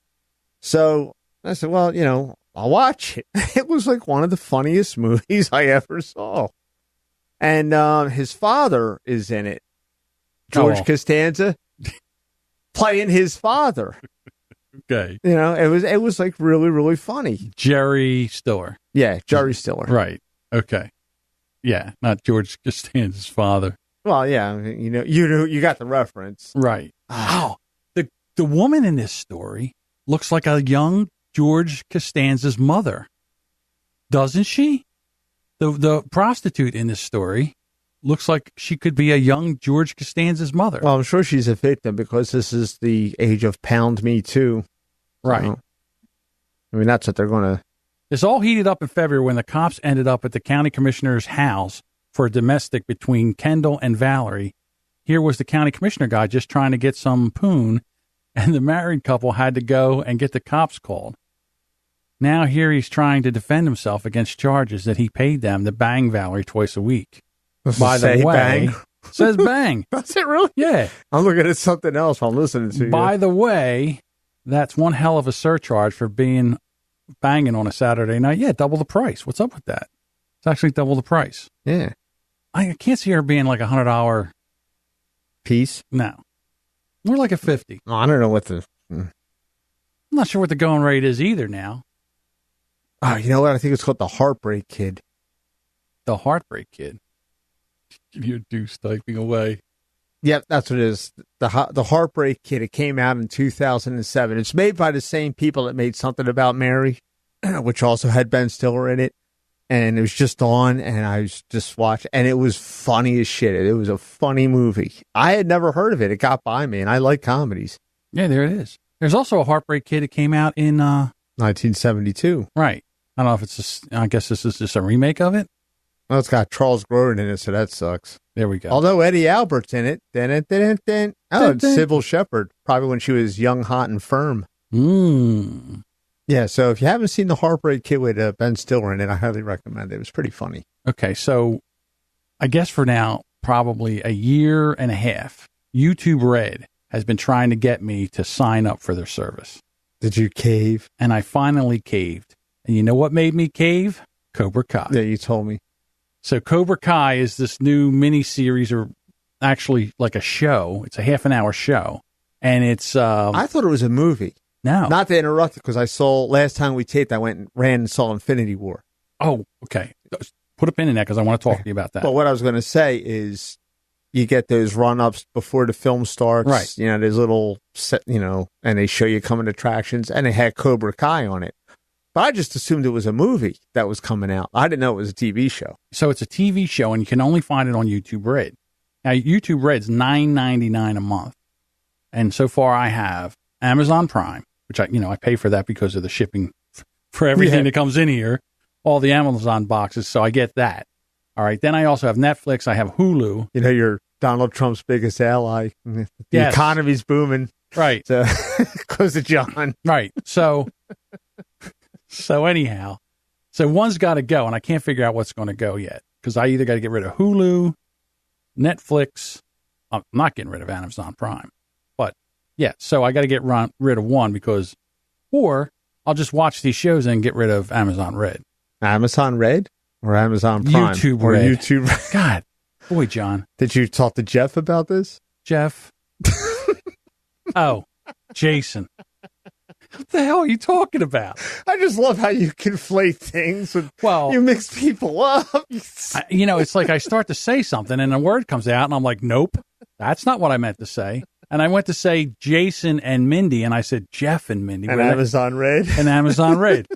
so I said, well, I'll watch it. It was like one of the funniest movies I ever saw, and his father is in it, George Costanza, playing his father. Okay, it was like really, really funny. Jerry Stiller. Yeah, Jerry Stiller. Right. Okay. Yeah, not George Costanza's father. Well, yeah, you got the reference. Right. Oh, the woman in this story looks like a young George Costanza's mother. Doesn't she? The prostitute in this story looks like she could be a young George Costanza's mother. Well, I'm sure she's a victim because this is the age of Pound Me Too. Right. So, I mean, that's what they're going to. This all heated up in February when the cops ended up at the county commissioner's house for a domestic between Kendall and Valerie. Here was the county commissioner guy just trying to get some poon, and the married couple had to go and get the cops called. Now here he's trying to defend himself against charges that he paid them to bang Valerie twice a week. By the way, bang. says bang. Does it really? Yeah. I'm looking at something else while I'm listening to you. By the way, that's one hell of a surcharge for being banging on a Saturday night. Yeah, double the price. What's up with that? It's actually double the price. Yeah. I can't see her being like $100 piece. No. More like a 50. Oh, I don't know what the... I'm not sure what the going rate is either now. Oh, you know what? I think it's called the Heartbreak Kid. The Heartbreak Kid. You're Deuce typing away. Yep, that's what it is. The Heartbreak Kid. It came out in 2007. It's made by the same people that made Something About Mary, which also had Ben Stiller in it. And it was just on, and I was just watching, and it was funny as shit. It was a funny movie. I had never heard of it. It got by me, and I like comedies. Yeah, there it is. There's also a Heartbreak Kid that came out in 1972. Right. I don't know if it's just, I guess this is just a remake of it. Well, it's got Charles Grodin in it, so that sucks. There we go. Although Eddie Albert's in it. Oh, it's Sybil Shepherd, probably when she was young, hot, and firm. Yeah, so if you haven't seen The Heartbreak Kid with Ben Stiller in it, I highly recommend it. It was pretty funny. Okay, so I guess for now, probably a year and a half, YouTube Red has been trying to get me to sign up for their service. Did you cave? And I finally caved. And you know what made me cave? Cobra Kai. Yeah, you told me. So Cobra Kai is this new mini-series, or actually like a show. It's a half-an-hour show. And it's... I thought it was a movie. No. Not to interrupt it, because I saw, last time we taped, I went and ran and saw Infinity War. Oh, okay. Put a pin in that, because I want to talk to you about that. But what I was going to say is, you get those run-ups before the film starts. Right. You know, there's little, and they show you coming attractions, and they had Cobra Kai on it. But I just assumed it was a movie that was coming out. I didn't know it was a TV show. So it's a TV show, and you can only find it on YouTube Red. Now, YouTube Red's $9.99 a month. And so far, I have Amazon Prime, which I pay for that because of the shipping for everything that comes in here, all the Amazon boxes. So I get that. All right. Then I also have Netflix. I have Hulu. You know, you're Donald Trump's biggest ally. The economy's booming. Right. So, goes to John. Right. So anyhow, one's got to go, and I can't figure out what's going to go yet, because I either got to get rid of Hulu, Netflix. I'm not getting rid of Amazon Prime. But, yeah, so I got to get rid of one, or I'll just watch these shows and get rid of Amazon Red. Amazon Red or Amazon Prime? YouTube or Red. YouTube Red. God. Boy, John. Did you talk to Jeff about this? Jeff. Oh, Jason. What the hell are you talking about? I just love how you conflate things. You mix people up. It's like I start to say something and a word comes out and I'm like, nope, that's not what I meant to say. And I went to say Jason and Mindy, and I said Jeff and Mindy. And Amazon Red. And Amazon Red.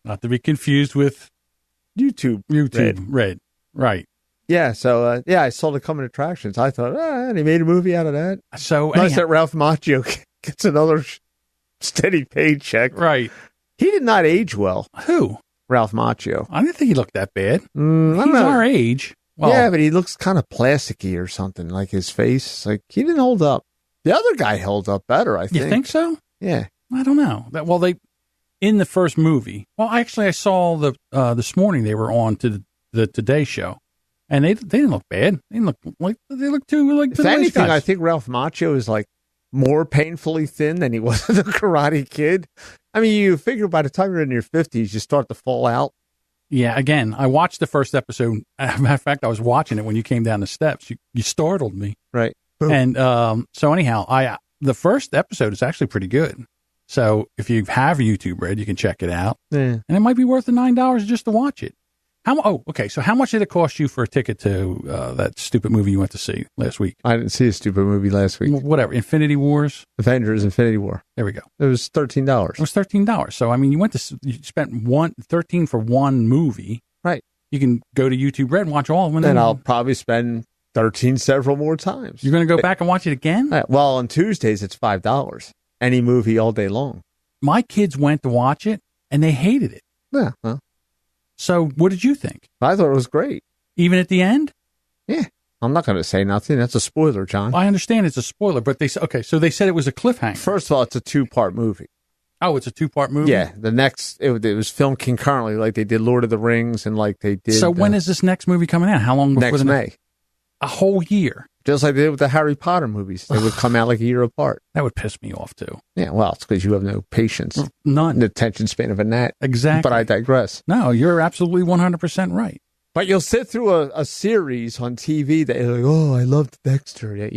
Not to be confused with YouTube Red. Right. Yeah, so, I saw the coming attractions. I thought, they made a movie out of that. So nice that Ralph Macchio gets another steady paycheck. Right. He did not age well. Who? Ralph Macchio. I didn't think he looked that bad. He's our age. Well, yeah, but he looks kind of plasticky or something, like his face. Like, he didn't hold up. The other guy held up better, I think. You think so? Yeah. I don't know. In the first movie, I saw this morning they were on to the Today Show. And they didn't look bad. They didn't look like they looked too like. If anything, I think Ralph Macchio is like more painfully thin than he was in the Karate Kid. I mean, you figure by the time you're in your 50s, you start to fall out. Yeah. Again, I watched the first episode. As a matter of fact, I was watching it when you came down the steps. You startled me. Right. And so anyhow, the first episode is actually pretty good. So if you have YouTube Red, you can check it out. Yeah. And it might be worth the $9 just to watch it. Okay. So how much did it cost you for a ticket to that stupid movie you went to see last week? I didn't see a stupid movie last week. Whatever. Infinity Wars. Avengers Infinity War. There we go. It was $13. It was $13. So, I mean, you spent $13 for one movie. Right. You can go to YouTube Red and watch all of them. And I'll probably spend $13 several more times. You're going to go back and watch it again? Well, on Tuesdays, it's $5. Any movie all day long. My kids went to watch it, and they hated it. Yeah. Well. So what did you think? I thought it was great. Even at the end? Yeah. I'm not going to say nothing. That's a spoiler, John. I understand it's a spoiler, but they said it was a cliffhanger. First of all, it's a 2-part movie. Oh, it's a 2-part movie? Yeah, the next, it was filmed concurrently, like they did Lord of the Rings and like they did. So when is this next movie coming out? How long before next May? A whole year. Just like they did with the Harry Potter movies. They would come out like a year apart. That would piss me off, too. Yeah, well, it's because you have no patience. None. The attention span of a gnat. Exactly. But I digress. No, you're absolutely 100% right. But you'll sit through a series on TV that you're like, oh, I loved Dexter.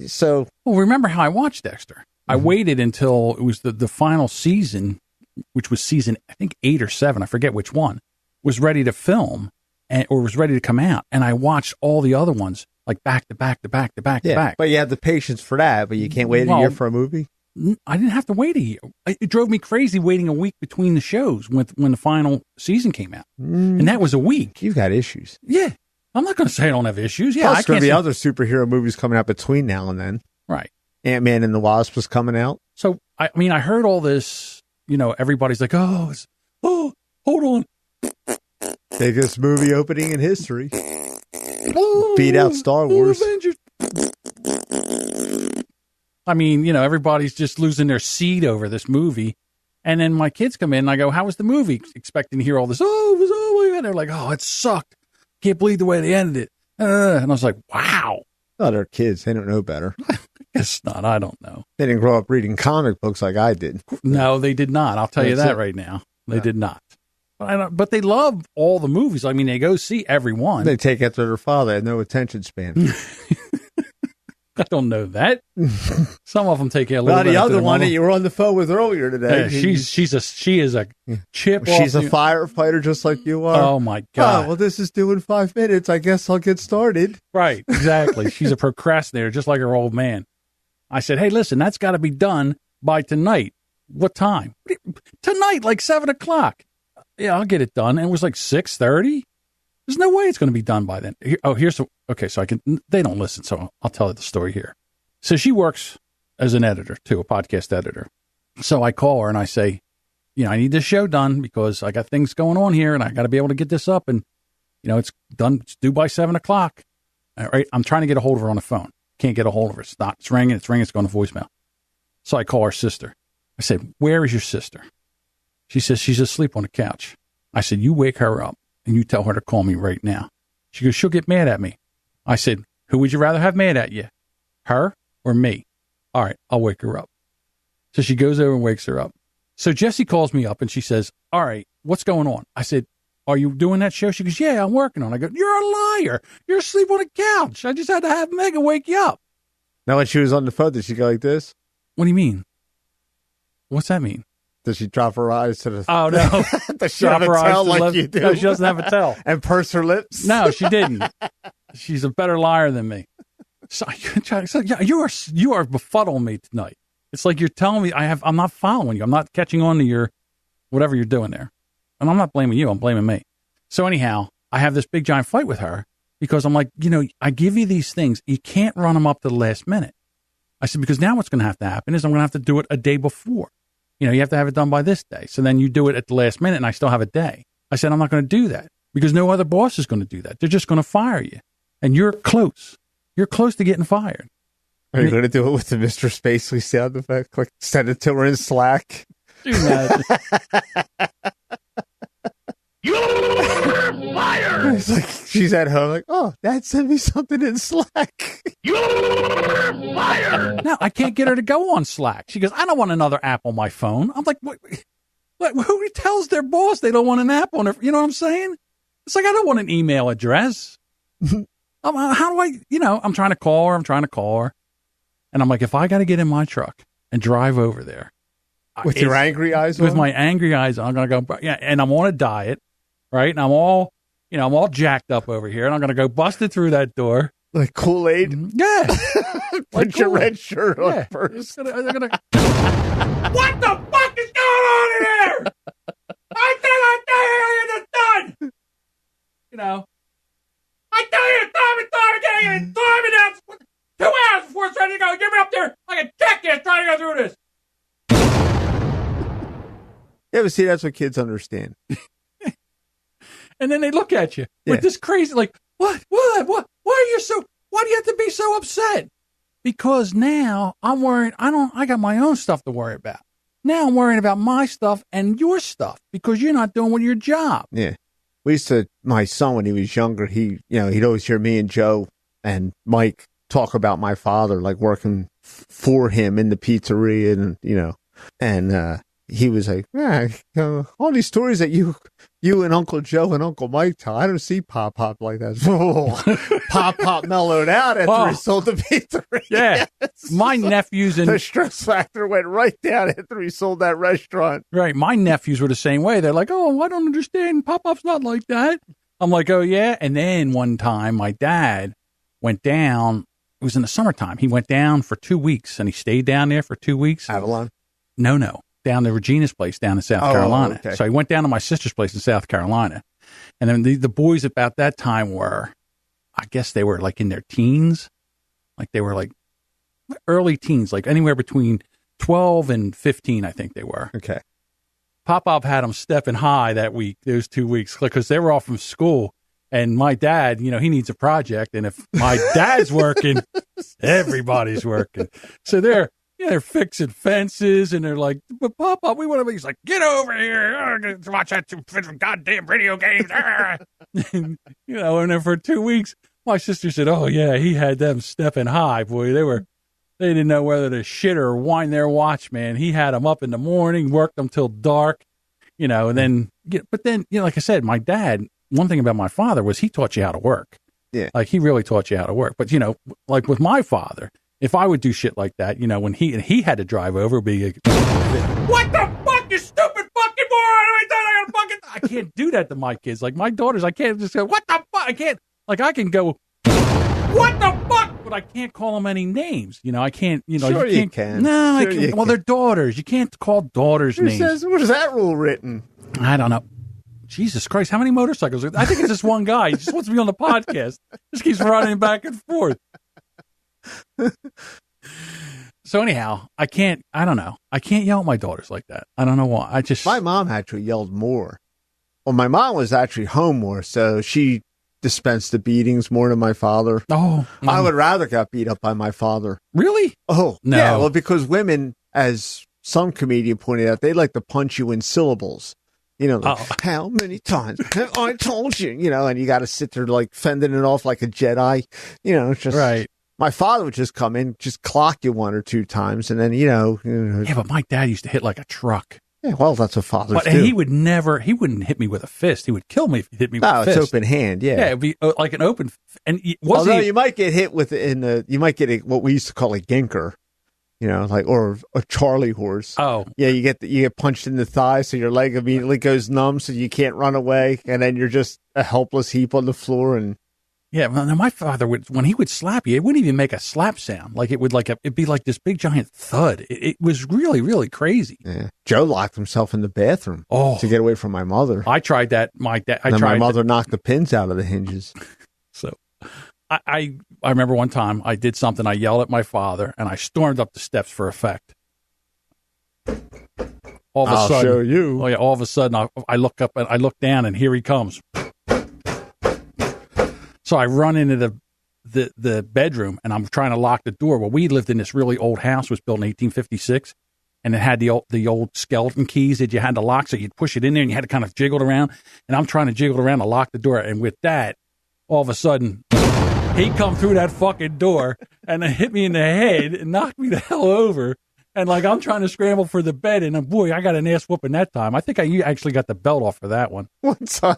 So. Well, remember how I watched Dexter? Mm-hmm. I waited until it was the final season, which was season, I think, 8 or 7, I forget which one, was ready to film or was ready to come out. And I watched all the other ones, like back to back to back to back to back. But you have the patience for that, but you can't wait a year for a movie? I didn't have to wait a year. It drove me crazy waiting a week between the shows when the final season came out. And that was a week. You've got issues. Yeah. I'm not going to say I don't have issues. Yeah, Plus, there's going to be other superhero movies coming out between now and then. Right. Ant-Man and the Wasp was coming out. So, I mean, I heard all this, everybody's like, hold on. Biggest movie opening in history. Beat out Star Wars. Avengers. I mean, everybody's just losing their seed over this movie. And then my kids come in and I go, how was the movie? Expecting to hear all this. Oh, it was, oh my God. They're like, oh, it sucked. Can't believe the way they ended it. And I was like, wow. Oh, they're kids. They don't know better. It's not. I don't know. They didn't grow up reading comic books like I did. No, they did not. I'll tell you that right now. They did not. But they love all the movies. I mean, they go see every one. They take after their father. They have no attention span. I don't know that. Some of them take a little bit. The other one that you were on the phone with earlier today. Yeah, she is a chip. She's a firefighter just like you are. Oh my God. Oh, well, this is due in 5 minutes. I guess I'll get started. Right. Exactly. She's a procrastinator, just like her old man. I said, hey, listen, that's got to be done by tonight. What time? Tonight, like 7:00. Yeah, I'll get it done. And it was like 6:30. There's no way it's going to be done by then. They don't listen, so I'll tell you the story here. So she works as an editor, too, a podcast editor. So I call her and I say, I need this show done because I got things going on here and I got to be able to get this up. And, it's done. It's due by 7:00. All right. I'm trying to get a hold of her on the phone. Can't get a hold of her. It's ringing. It's going to voicemail. So I call her sister. I said, where is your sister? She says she's asleep on the couch. I said, you wake her up and you tell her to call me right now. She goes, she'll get mad at me. I said, who would you rather have mad at you? Her or me? All right, I'll wake her up. So she goes over and wakes her up. So Jessie calls me up and she says, all right, what's going on? I said, are you doing that show? She goes, yeah, I'm working on it. I go, you're a liar. You're asleep on a couch. I just had to have Megan wake you up. Now, when she was on the phone, did she go like this? What do you mean? What's that mean? Does she drop her eyes to the... Oh, no. Does she have a tell like you do? No, she doesn't have a tell. And purse her lips? No, she didn't. She's a better liar than me. So you are befuddling me tonight. It's like you're telling me I'm not following you. I'm not catching on to your whatever you're doing there. And I'm not blaming you. I'm blaming me. So anyhow, I have this big giant fight with her because I'm like, I give you these things. You can't run them up to the last minute. I said, because now what's going to have to happen is I'm going to have to do it a day before. You have to have it done by this day. So then you do it at the last minute and I still have a day. I said, I'm not going to do that because no other boss is going to do that. They're just going to fire you. And you're close. You're close to getting fired. Are you going to do it with the Mr. Spacely sound effect? Like send it to her in Slack? Do that. You're fired! It's like she's at home like, oh, Dad sent me something in Slack. You're fired! No, I can't get her to go on Slack. She goes, I don't want another app on my phone. I'm like, what? Who tells their boss they don't want an app on their, you know what I'm saying? It's like, I don't want an email address. How do I, I'm trying to call her. And I'm like, if I got to get in my truck and drive over there. With your angry eyes on? With my angry eyes on. I'm going to go, yeah, and I'm on a diet, right? And I'm all jacked up over here. And I'm going to go busted through that door. Like Kool-Aid? Yeah. Put your red shirt on first. What the fuck is going on in here? I it's done. I tell you time and now. 2 hours before it's ready to go. Get me up there like a jackass trying to go through this. Yeah, but see, that's what kids understand. And then they look at you with this crazy, like, what? Why do you have to be so upset? Because now I'm worried. I got my own stuff to worry about. Now I'm worrying about my stuff and your stuff because you're not doing your job. Yeah. We used to, my son, when he was younger, he'd always hear me and Joe and Mike talk about my father, like working for him in the pizzeria and he was like, all these stories that you and Uncle Joe and Uncle Mike tell, I don't see Pop like that. Pop mellowed out after he sold the pizzeria. Yeah. My nephews and the stress factor went right down after he sold that restaurant. Right. My nephews were the same way. They're like, oh, I don't understand. Pop-Pop's not like that. I'm like, oh, yeah. And then one time my dad went down. It was in the summertime. He went down for 2 weeks and he stayed down there for 2 weeks. Avalon? No. Down to Regina's place down in South Carolina. Okay. So he went down to my sister's place in South Carolina. And then the boys about that time were, I guess they were like in their teens. Like they were like early teens, like anywhere between 12 and 15, I think they were. Okay. Pop-Pop had them stepping high that week, those 2 weeks, because they were off from school. And my dad, he needs a project. And if my dad's working, everybody's working. So they're fixing fences, and they're like, but Pop-Pop, we want to be. He's like, get over here, watch that goddamn video games. And then for 2 weeks, my sister said, oh, yeah, he had them stepping high. Boy, they didn't know whether to shit or wind their watch, man. He had them up in the morning, worked them till dark, and then, but then, like I said, my dad, one thing about my father was he taught you how to work. Yeah. Like he really taught you how to work. But, like with my father, if I would do shit like that, when he had to drive over, be like, what the fuck, you stupid fucking moron! I can't do that to my kids. Like my daughters, I can't just go, what the fuck? I can't. Like I can go, what the fuck? But I can't call them any names. I can't. Sure you can. No, sure I can't. Well, they're daughters. You can't call daughters names. Where's that rule written? I don't know. Jesus Christ, how many motorcycles? I think it's just one guy. He just wants to be on the podcast. Just keeps running back and forth. So anyhow, I don't know. I can't yell at my daughters like that. I don't know why. My mom actually yelled more. Well, my mom was actually home more, so she dispensed the beatings more than my father. Oh. I would rather get beat up by my father. Really? Oh, no. Yeah, well, because women, as some comedian pointed out, they like to punch you in syllables. How many times have I told you? And you got to sit there like fending it off like a Jedi. It's just right. My father would just come in, just clock you 1 or 2 times, and then Yeah, but my dad used to hit like a truck. Yeah, well, that's what fathers do. And he wouldn't hit me with a fist. He would kill me if he hit me with a fist. No, it's open hand. Yeah, yeah, it'd be like an open. And you might get hit with you might get what we used to call a ginker. Or a Charlie horse. Oh, yeah, you get punched in the thigh, so your leg immediately goes numb, so you can't run away, and then you're just a helpless heap on the floor. And yeah, well, my father when he would slap you, it wouldn't even make a slap sound. Like it would it'd be like this big giant thud. It was really, really crazy. Yeah. Joe locked himself in the bathroom to get away from my mother. I tried that. My mother knocked the pins out of the hinges. So. I remember one time I did something. I yelled at my father, and I stormed up the steps for effect. All of a sudden, show you. Oh yeah! All of a sudden, I look up and I look down, and here he comes. So I run into the bedroom, and I'm trying to lock the door. Well, we lived in this really old house. It was built in 1856, and it had the old skeleton keys that you had to lock. So you'd push it in there, and you had to kind of jiggle it around. And I'm trying to jiggle it around to lock the door, and with that, all of a sudden. He come through that fucking door and then hit me in the head and knocked me the hell over. And I'm trying to scramble for the bed. And boy, I got an ass whooping that time. I think I actually got the belt off for that one. One time.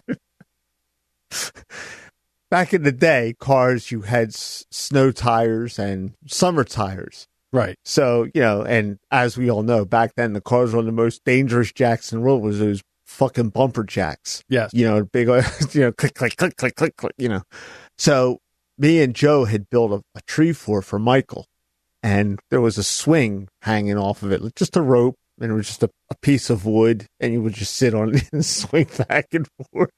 Back in the day, cars, you had snow tires and summer tires. Right. So, and as we all know, back then, the cars were the most dangerous jacks in the world was those fucking bumper jacks. Yes. Big, click, click, click, click, click, click, So, me and Joe had built a tree fort for Michael, and there was a swing hanging off of it, just a rope, and it was just a piece of wood, and you would just sit on it and swing back and forth.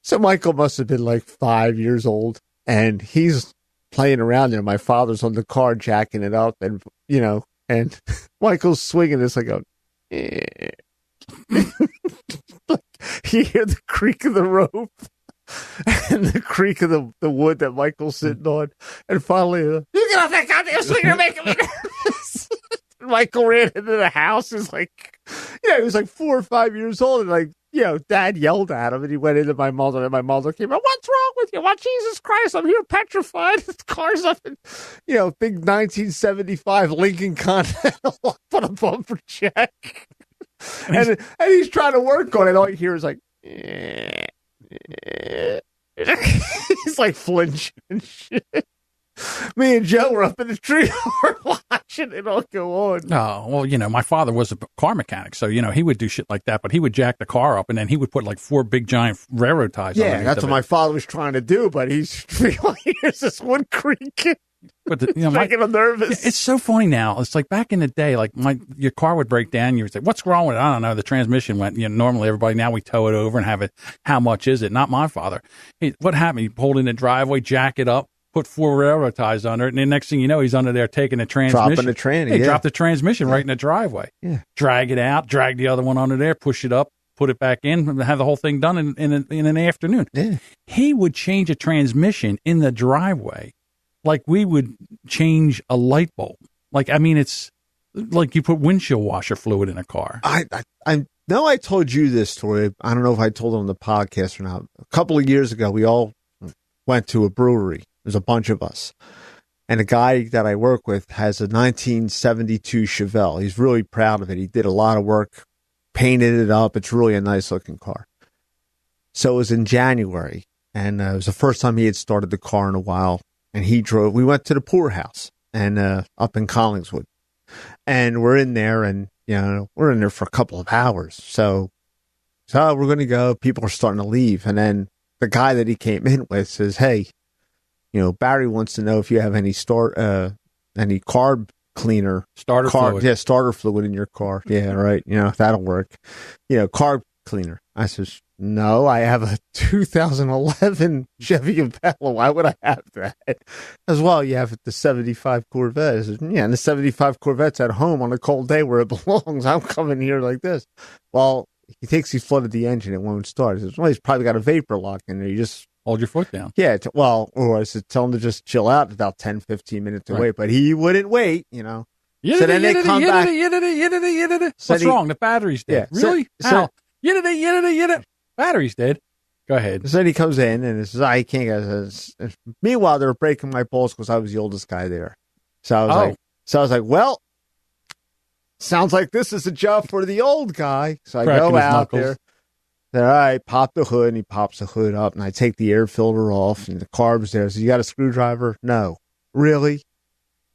So Michael must have been like 5 years old, and he's playing around there. My father's on the car jacking it up, and and Michael's swinging. It's like you hear the creak of the rope. And the creak of the wood that Michael's sitting on. And finally, you get off that goddamn swing, you're making me nervous. Michael ran into the house. He was like, he was like 4 or 5 years old, and like, Dad yelled at him, and he went into my mother, and my mother came out, "What's wrong with you? What, Jesus Christ, I'm here petrified. This car's up in, big 1975 Lincoln Continental on a bumper check." And he's trying to work on it. All you hear is like, he's like flinching and shit. Me and Joe were up in the tree watching it all go on. Oh, well, my father was a car mechanic, so, he would do shit like that, but he would jack the car up, and then he would put like 4 big giant railroad ties on it. Yeah, that's what my father was trying to do, but he's here's this one creaking. But making him nervous. It's so funny now. It's like back in the day, like your car would break down. You would say, "What's wrong with it?" I don't know. The transmission went. Normally everybody now we tow it over and have it. How much is it? Not my father. What happened? He pulled in the driveway, jack it up, put 4 railroad ties under it, and the next thing you know, he's under there taking the transmission. Dropping the tranny. He dropped the transmission right in the driveway. Yeah. Drag it out, drag the other one under there, push it up, put it back in, and have the whole thing done in an afternoon. Yeah. He would change a transmission in the driveway like we would change a light bulb. Like, I mean, it's like you put windshield washer fluid in a car. I know I told you this story. I don't know if I told it on the podcast or not. A couple of years ago, we all went to a brewery. There's a bunch of us. And a guy that I work with has a 1972 Chevelle. He's really proud of it. He did a lot of work, painted it up. It's really a nice looking car. So it was in January, and it was the first time he had started the car in a while. And he drove. We went to the poorhouse and up in Collingswood, and we're in there, and we're in there for a couple of hours. So we're going to go. People are starting to leave, and then the guy that he came in with says, "Hey, Barry wants to know if you have any carb cleaner, fluid. Yeah, starter fluid in your car. Yeah, right. That'll work. Carb cleaner." I says, "No, I have a 2011 Chevy Impala. Why would I have that?" As well, you have the 75 Corvette. I says, "Yeah, and the 75 Corvette's at home on a cold day where it belongs. I'm coming here like this." Well, he thinks he flooded the engine. It won't start. He says, "Well, he's probably got a vapor lock in there. You just hold your foot down." Yeah, or I said, "Tell him to just chill out about 10, 15 minutes to wait." But he wouldn't wait, So then they come back. What's wrong? The battery's dead. Yeah, Really? How? Battery's dead. Go ahead. So then he comes in and says, "I can't go." Meanwhile, they're breaking my balls because I was the oldest guy there. So I was like, "Well, sounds like this is a job for the old guy." So I go out there. All right, pop the hood, and he pops the hood up, and I take the air filter off, and the carb's there. So, "You got a screwdriver?" "No." "Really?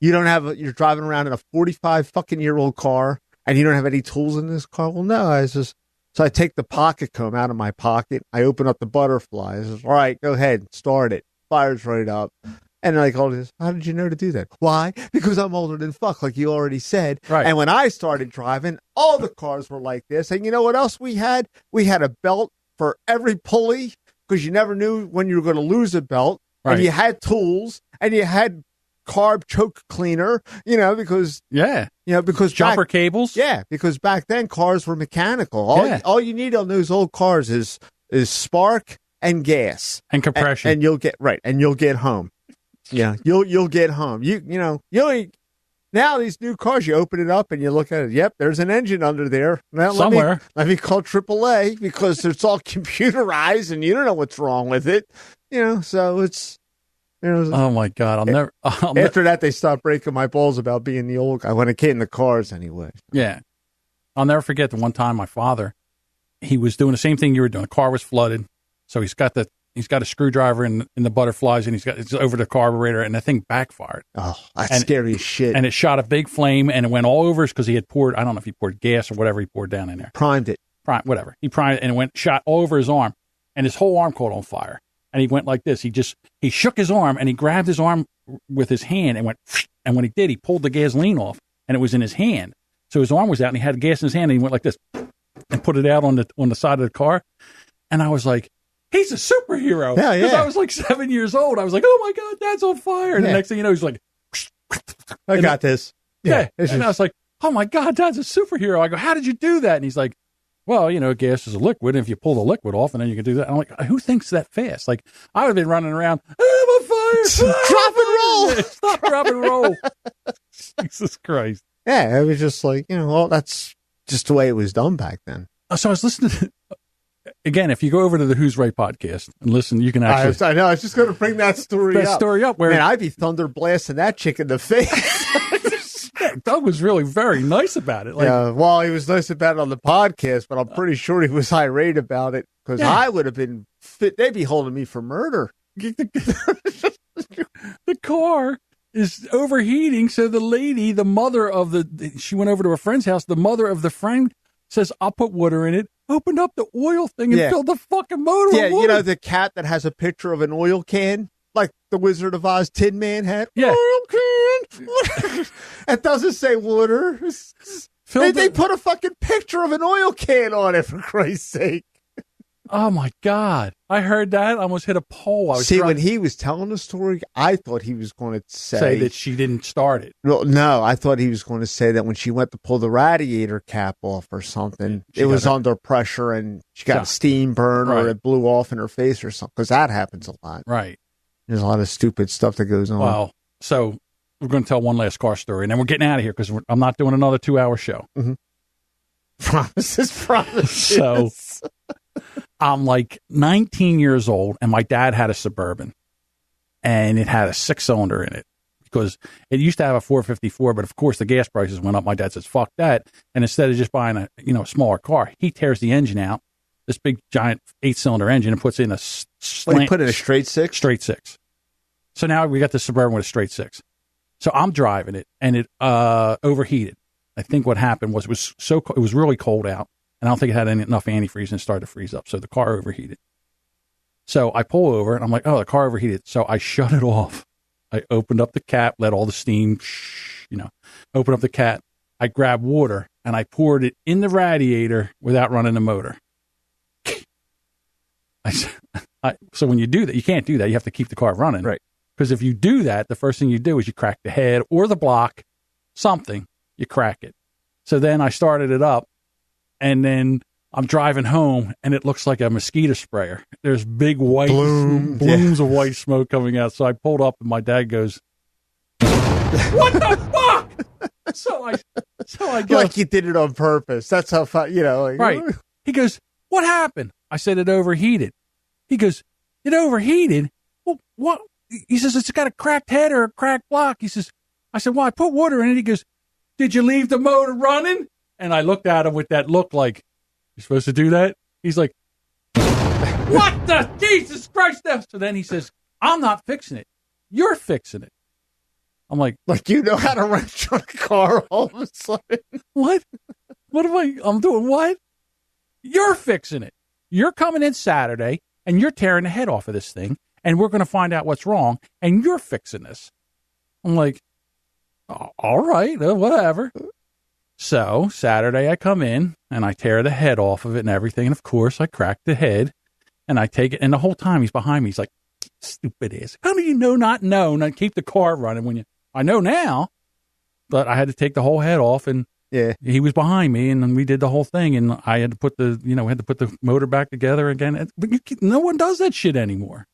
You don't have you're driving around in a 45 fucking year old car, and you don't have any tools in this car?" "Well, no." So I take the pocket comb out of my pocket. I open up the butterfly. I says, "All right, go ahead, start it." Fires right up. And like all this, "How did you know to do that?" "Why? Because I'm older than fuck, like you already said." Right. And when I started driving, all the cars were like this. And you know what else we had? We had a belt for every pulley because you never knew when you were going to lose a belt. Right. And you had tools, and you had carb choke cleaner, because because jumper cables. Yeah, because back then cars were mechanical. All you need on those old cars is spark and gas and compression, and you'll get home. Yeah, you'll get home. Now these new cars, you open it up and you look at it. Yep, there's an engine under there. Now, somewhere. Let me call AAA because it's all computerized and you don't know what's wrong with it. So it's. Oh my God! After that, they stopped breaking my balls about being the old guy when it came to cars, anyway. Yeah, I'll never forget the one time my father, he was doing the same thing you were doing. The car was flooded, so he's got a screwdriver in the butterflies, and it's over the carburetor, and the thing backfired. Oh, that's scary as shit! And it shot a big flame, and it went all over because he had poured. I don't know if he poured gas or whatever he poured down in there. Primed it. Whatever he primed it, and it shot all over his arm, and his whole arm caught on fire. And he went like this. He shook his arm and he grabbed his arm with his hand and went, and when he did, he pulled the gasoline off and it was in his hand. So his arm was out and he had gas in his hand and he went like this and put it out on the side of the car. And I was like, he's a superhero. Yeah. Because I was like 7 years old. I was like, oh my God, Dad's on fire. And the next thing you know, he's like, I got this. Yeah. And I was like, oh my God, Dad's a superhero. I go, how did you do that? And he's like, well, gas is a liquid. And if you pull the liquid off, and then you can do that. I'm like, who thinks that fast? Like, I would have been running around, I'm on fire. Drop and roll. Stop, drop, and roll. Jesus Christ. Yeah, it was just like, well, that's just the way it was done back then. So I was listening to, again, if you go over to the Who's Right podcast and listen, you can actually. I know. I was just going to bring that story up. Where, man, I'd be thunder blasting that chick in the face. Doug was really very nice about it. Yeah, well, he was nice about it on the podcast, but I'm pretty sure he was irate about it because I would have been fit. They'd be holding me for murder. The car is overheating. So the lady, the mother of she went over to a friend's house. The mother of the friend says, I'll put water in it. Opened up the oil thing and filled the fucking motor with water. The cat that has a picture of an oil can, like the Wizard of Oz Tin Man had. Yeah. Oil can. It doesn't say water. They put a fucking picture of an oil can on it, for Christ's sake. Oh, my God. I heard that. I almost hit a pole. When he was telling the story, I thought he was going to say that she didn't start it. Well, no, I thought he was going to say that when she went to pull the radiator cap off or something, it was under pressure and she got a steam burn or it blew off in her face or something, because that happens a lot. Right. There's a lot of stupid stuff that goes on. Well, so we're going to tell one last car story, and then we're getting out of here because I'm not doing another 2-hour show. Mm-hmm. Promises. So I'm like 19 years old, and my dad had a Suburban, and it had a 6-cylinder in it because it used to have a 454, but of course the gas prices went up. My dad says, fuck that. And instead of just buying a smaller car, he tears the engine out, this big giant 8-cylinder engine, and puts in a slant. He put in a straight 6? Straight 6. So now we got the Suburban with a straight 6. So I'm driving it, and it overheated. I think what happened was it was really cold out, and I don't think it had enough antifreeze, and it started to freeze up. So the car overheated. So I pull over, and I'm like, oh, the car overheated. So I shut it off. I opened up the cap, let all the steam, open up the cap. I grabbed water, and I poured it in the radiator without running the motor. So when you do that, you can't do that. You have to keep the car running. Right. Because if you do that, the first thing you do is you crack the head or the block, something, you crack it. So then I started it up, and then I'm driving home, and it looks like a mosquito sprayer. There's big white blooms of white smoke coming out. So I pulled up, and my dad goes, "What the fuck?" So I go, like you did it on purpose. That's how right. He goes, "What happened?" I said, "It overheated." He goes, "It overheated? Well, what?" He says, "It's got a cracked head or a cracked block." He says, I said, "Well, I put water in it." He goes, "Did you leave the motor running?" And I looked at him with that look like, "You're supposed to do that?" He's like, "What the Jesus Christ?" So then he says, "I'm not fixing it. You're fixing it." I'm like, you know how to wrench on a car all of a sudden. What? I'm doing what? You're fixing it. You're coming in Saturday, and you're tearing the head off of this thing, and we're going to find out what's wrong, and you're fixing this. I'm like, oh, all right, whatever. So Saturday I come in, and I tear the head off of it and everything, and of course I crack the head, and I take it, and the whole time he's behind me. He's like, "Stupid ass. How do you not keep the car running when you..." I know now, but I had to take the whole head off, and he was behind me, and then we did the whole thing, and I had to put the motor back together again. But no one does that shit anymore.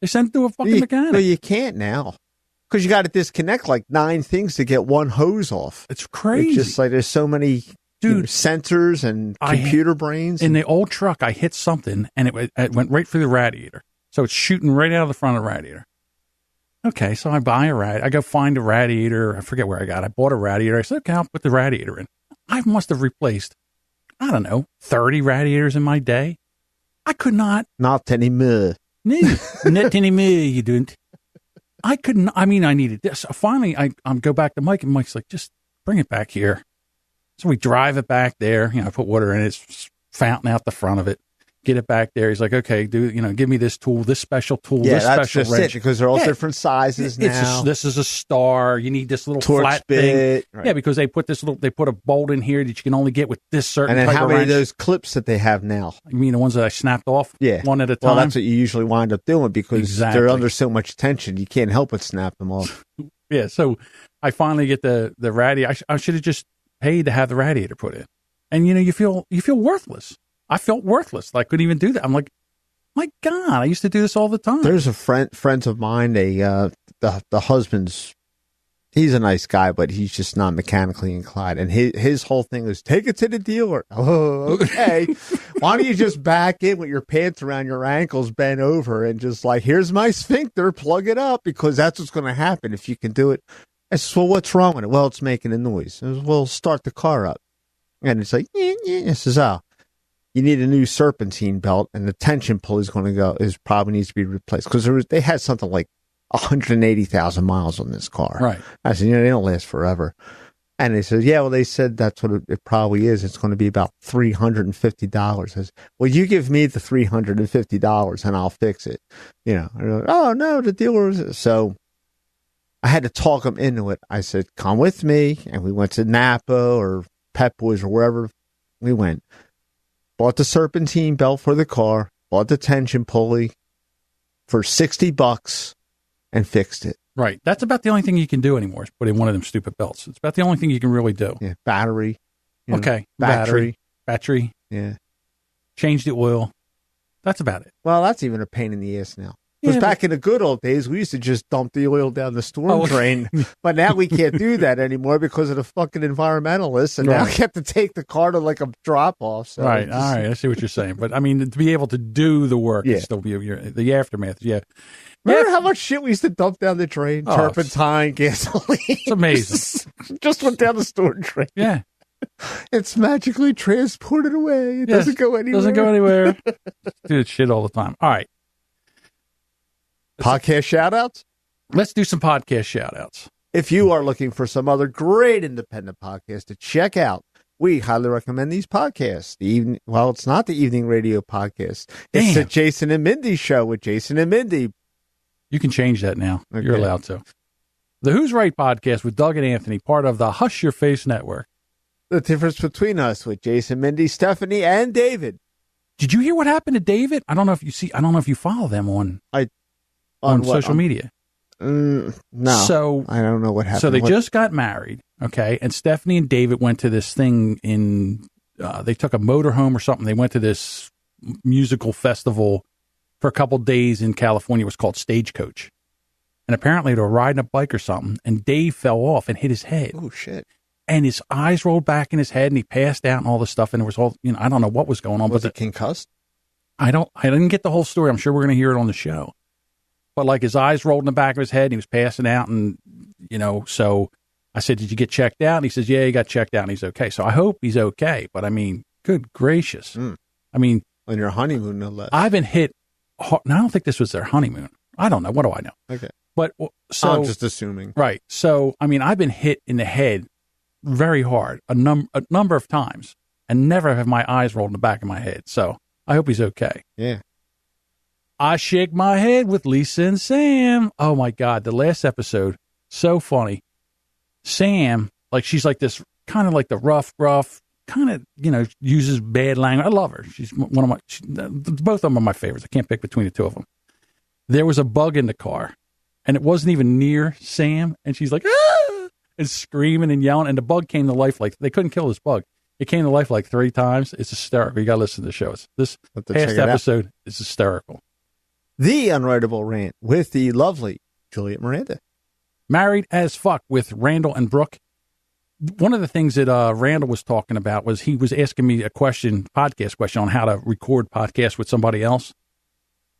They send it to a fucking mechanic. No, you can't now. Because you got to disconnect like 9 things to get one hose off. It's crazy. It's just like there's so many sensors and computer brains. In the old truck, I hit something, and it went right through the radiator. So it's shooting right out of the front of the radiator. Okay, so I buy I go find a radiator. I forget where I got it. I bought a radiator. I said, okay, I'll put the radiator in. I must have replaced, 30 radiators in my day. I could not. Not anymore. No, not anymore, you don't. I couldn't. I needed this. Finally, I go back to Mike, and Mike's like, "Just bring it back here." So we drive it back there. I put water in it. It's fountain out the front of it. Get it back there. He's like, "Okay, give me this tool, this special tool, this special wrench." Because they're all different sizes now. This is a star. You need this little Torx flat bit. thing. Right. Yeah, because they put a bolt in here that you can only get with this certain type of wrench. And then how many of those clips that they have now? You mean the ones that I snapped off? Yeah. One at a time? Well, that's what you usually wind up doing because they're under so much tension. You can't help but snap them off. Yeah, so I finally get the radiator. I should have just paid to have the radiator put in. And, you feel worthless. I felt worthless. I couldn't even do that. I'm like, my God, I used to do this all the time. There's a friends of mine. The husband's He's a nice guy, but he's just not mechanically inclined. And his whole thing is, take it to the dealer. Oh, okay. Why don't you just back in with your pants around your ankles, bent over, and just like, here's my sphincter, plug it up, because that's what's going to happen if you can do it. I said, well, what's wrong with it? Well, it's making a noise. I said, well, start the car up. And it's like, I says, oh, you need a new serpentine belt, and the tension pulley probably needs to be replaced, because they had something like 180,000 miles on this car. Right. I said, they don't last forever. And they said, yeah, well, they said that's what it probably is. It's going to be about $350. I said, well, you give me the $350 and I'll fix it. Oh, no, the dealer is. So I had to talk them into it. I said, come with me. And we went to Napa or Pep Boys or wherever we went. Bought the serpentine belt for the car, bought the tension pulley for $60. And fixed it. Right. That's about the only thing you can do anymore is put in one of them stupid belts. It's about the only thing you can really do. Yeah. Battery. Okay. Battery. Yeah. Change the oil. That's about it. Well, that's even a pain in the ass now. Because back in the good old days, we used to just dump the oil down the storm drain. But now we can't do that anymore because of the fucking environmentalists. And now we have to take the car to like a drop-off. So right. All right. I see what you're saying. But, I mean, to be able to do the work and still be the aftermath. Yeah. Remember how much shit we used to dump down the drain? Turpentine, gasoline. It's amazing. Just went down the storm drain. Yeah. It's magically transported away. It doesn't go anywhere. Do that shit all the time. All right. Podcast shout-outs? Let's do some podcast shout-outs. If you are looking for some other great independent podcasts to check out, we highly recommend these podcasts. It's not the evening radio podcast. It's the Jason and Mindy show with Jason and Mindy. You can change that now. Okay. You're allowed to. The Who's Right podcast with Doug and Anthony, part of the Hush Your Face Network. The difference between us with Jason, Mindy, Stephanie, and David. Did you hear what happened to David? I don't know if you follow them on social media. No. So I don't know what happened. So they just got married, okay? And Stephanie and David went to this thing they took a motorhome or something. They went to this musical festival for a couple days in California. It was called Stagecoach. And apparently they were riding a bike or something, and Dave fell off and hit his head. Oh, shit. And his eyes rolled back in his head, and he passed out and all this stuff. And there was all, I don't know what was going on. Was it concussed? I didn't get the whole story. I'm sure we're going to hear it on the show. But like his eyes rolled in the back of his head, and he was passing out. And, so I said, did you get checked out? And he says, yeah, he got checked out and he's okay. So I hope he's okay. But I mean, good gracious. I mean, on your honeymoon, no less. I've been hit. Now, I don't think this was their honeymoon. I don't know. What do I know? Okay. But so I'm just assuming. Right. So, I mean, I've been hit in the head very hard a number of times, and never have my eyes rolled in the back of my head. So I hope he's okay. Yeah. I shake my head with Lisa and Sam. Oh my God. The last episode. So funny. Sam, like, she's like this kind of like the rough, kind of, uses bad language. I love her. She's one of both of them are my favorites. I can't pick between the two of them. There was a bug in the car, and it wasn't even near Sam. And she's like, ah! And screaming and yelling. And the bug came to life. Like, they couldn't kill this bug. It came to life like 3 times. It's hysterical. You got to listen to the show. This past episode is hysterical. The Unwritable Rant with the lovely Juliet Miranda. Married as Fuck with Randall and Brooke. One of the things that Randall was talking about was he was asking me a podcast question on how to record podcasts with somebody else.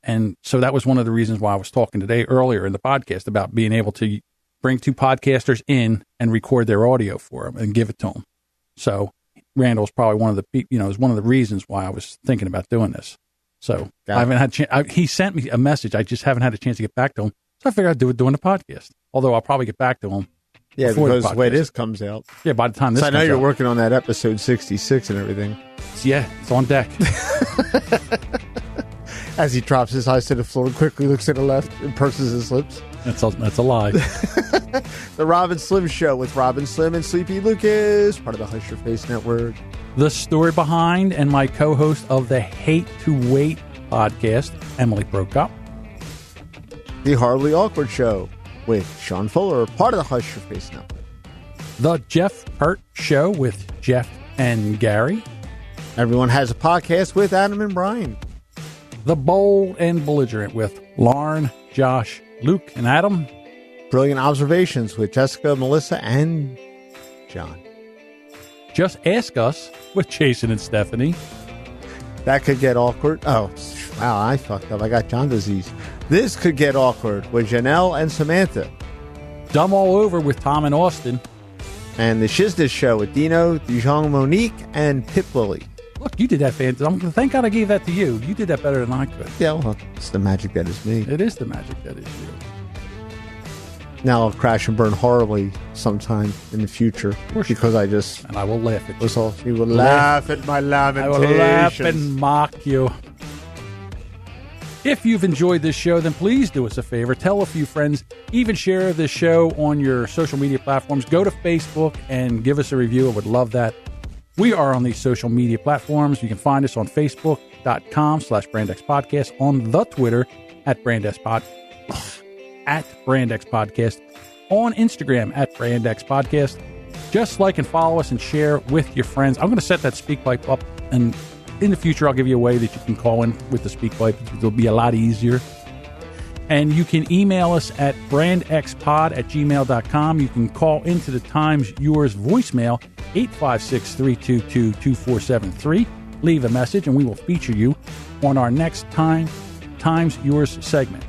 And so that was one of the reasons why I was talking today earlier in the podcast about being able to bring 2 podcasters in and record their audio for them and give it to them. So Randall's probably one of the, is one of the reasons why I was thinking about doing this. So I haven't had he sent me a message. I just haven't had a chance to get back to him. So I figured I'd do it during the podcast. Although I'll probably get back to him. Yeah, because the way this comes out. Yeah, by the time this comes out. So I know you're out, working on that episode 66 and everything. Yeah, it's on deck. As he drops his eyes to the floor and quickly looks to the left and purses his lips. That's a lie. The Robin Slim Show with Robin Slim and Sleepy Lucas, part of the Hush Your Face Network. The story behind and my co-host of the Hate to Wait podcast, Emily Broke Up. The Horribly Awkward Show with Sean Fuller, part of the Hush Your Face Network. The Jeff Hurt Show with Jeff and Gary. Everyone Has a Podcast with Adam and Brian. The Bold and Belligerent with Lauren, Josh, Luke, and Adam. Brilliant Observations with Jessica, Melissa, and John. Just Ask Us with Jason and Stephanie. That could get awkward. Oh, wow, I fucked up. I got John disease. This could get awkward with Janelle and Samantha. Dumb All Over with Tom and Austin. And the Shiznit Show with Dino, Dijon, Monique, and Pip Willie. Look, you did that fantastic. Thank God I gave that to you. You did that better than I could. Yeah, well, it's the magic that is me. It is the magic that is you. Now I'll crash and burn horribly sometime in the future because I just... And I will laugh at you. You will laugh at my lamentations. I will laugh and mock you. If you've enjoyed this show, then please do us a favor. Tell a few friends. Even share this show on your social media platforms. Go to Facebook and give us a review. I would love that. We are on these social media platforms. You can find us on Facebook.com/BrandX Podcast, on the Twitter at BrandX Podcast, on Instagram at BrandX Podcast. Just like and follow us and share with your friends. I'm going to set that speak pipe up, and in the future, I'll give you a way that you can call in with the speak pipe. It'll be a lot easier. And you can email us at brandxpod@gmail.com. You can call into the Times Yours voicemail, 856-322-2473. Leave a message, and we will feature you on our next Times Yours segment.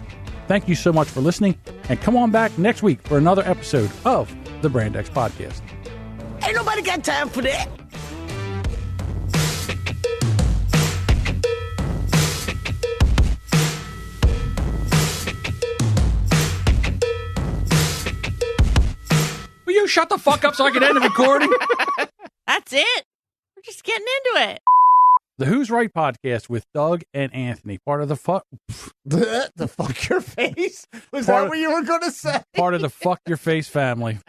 Thank you so much for listening, and come on back next week for another episode of the Brand X Podcast. Ain't nobody got time for that. Will you shut the fuck up so I can end the recording? That's it. We're just getting into it. The Who's Right podcast with Doug and Anthony, part of the fuck your face? Was Part that of- what you were going to say? part of the fuck your face family.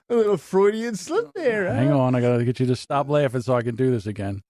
A little Freudian slip there. Huh? Hang on, I gotta get you to stop laughing so I can do this again.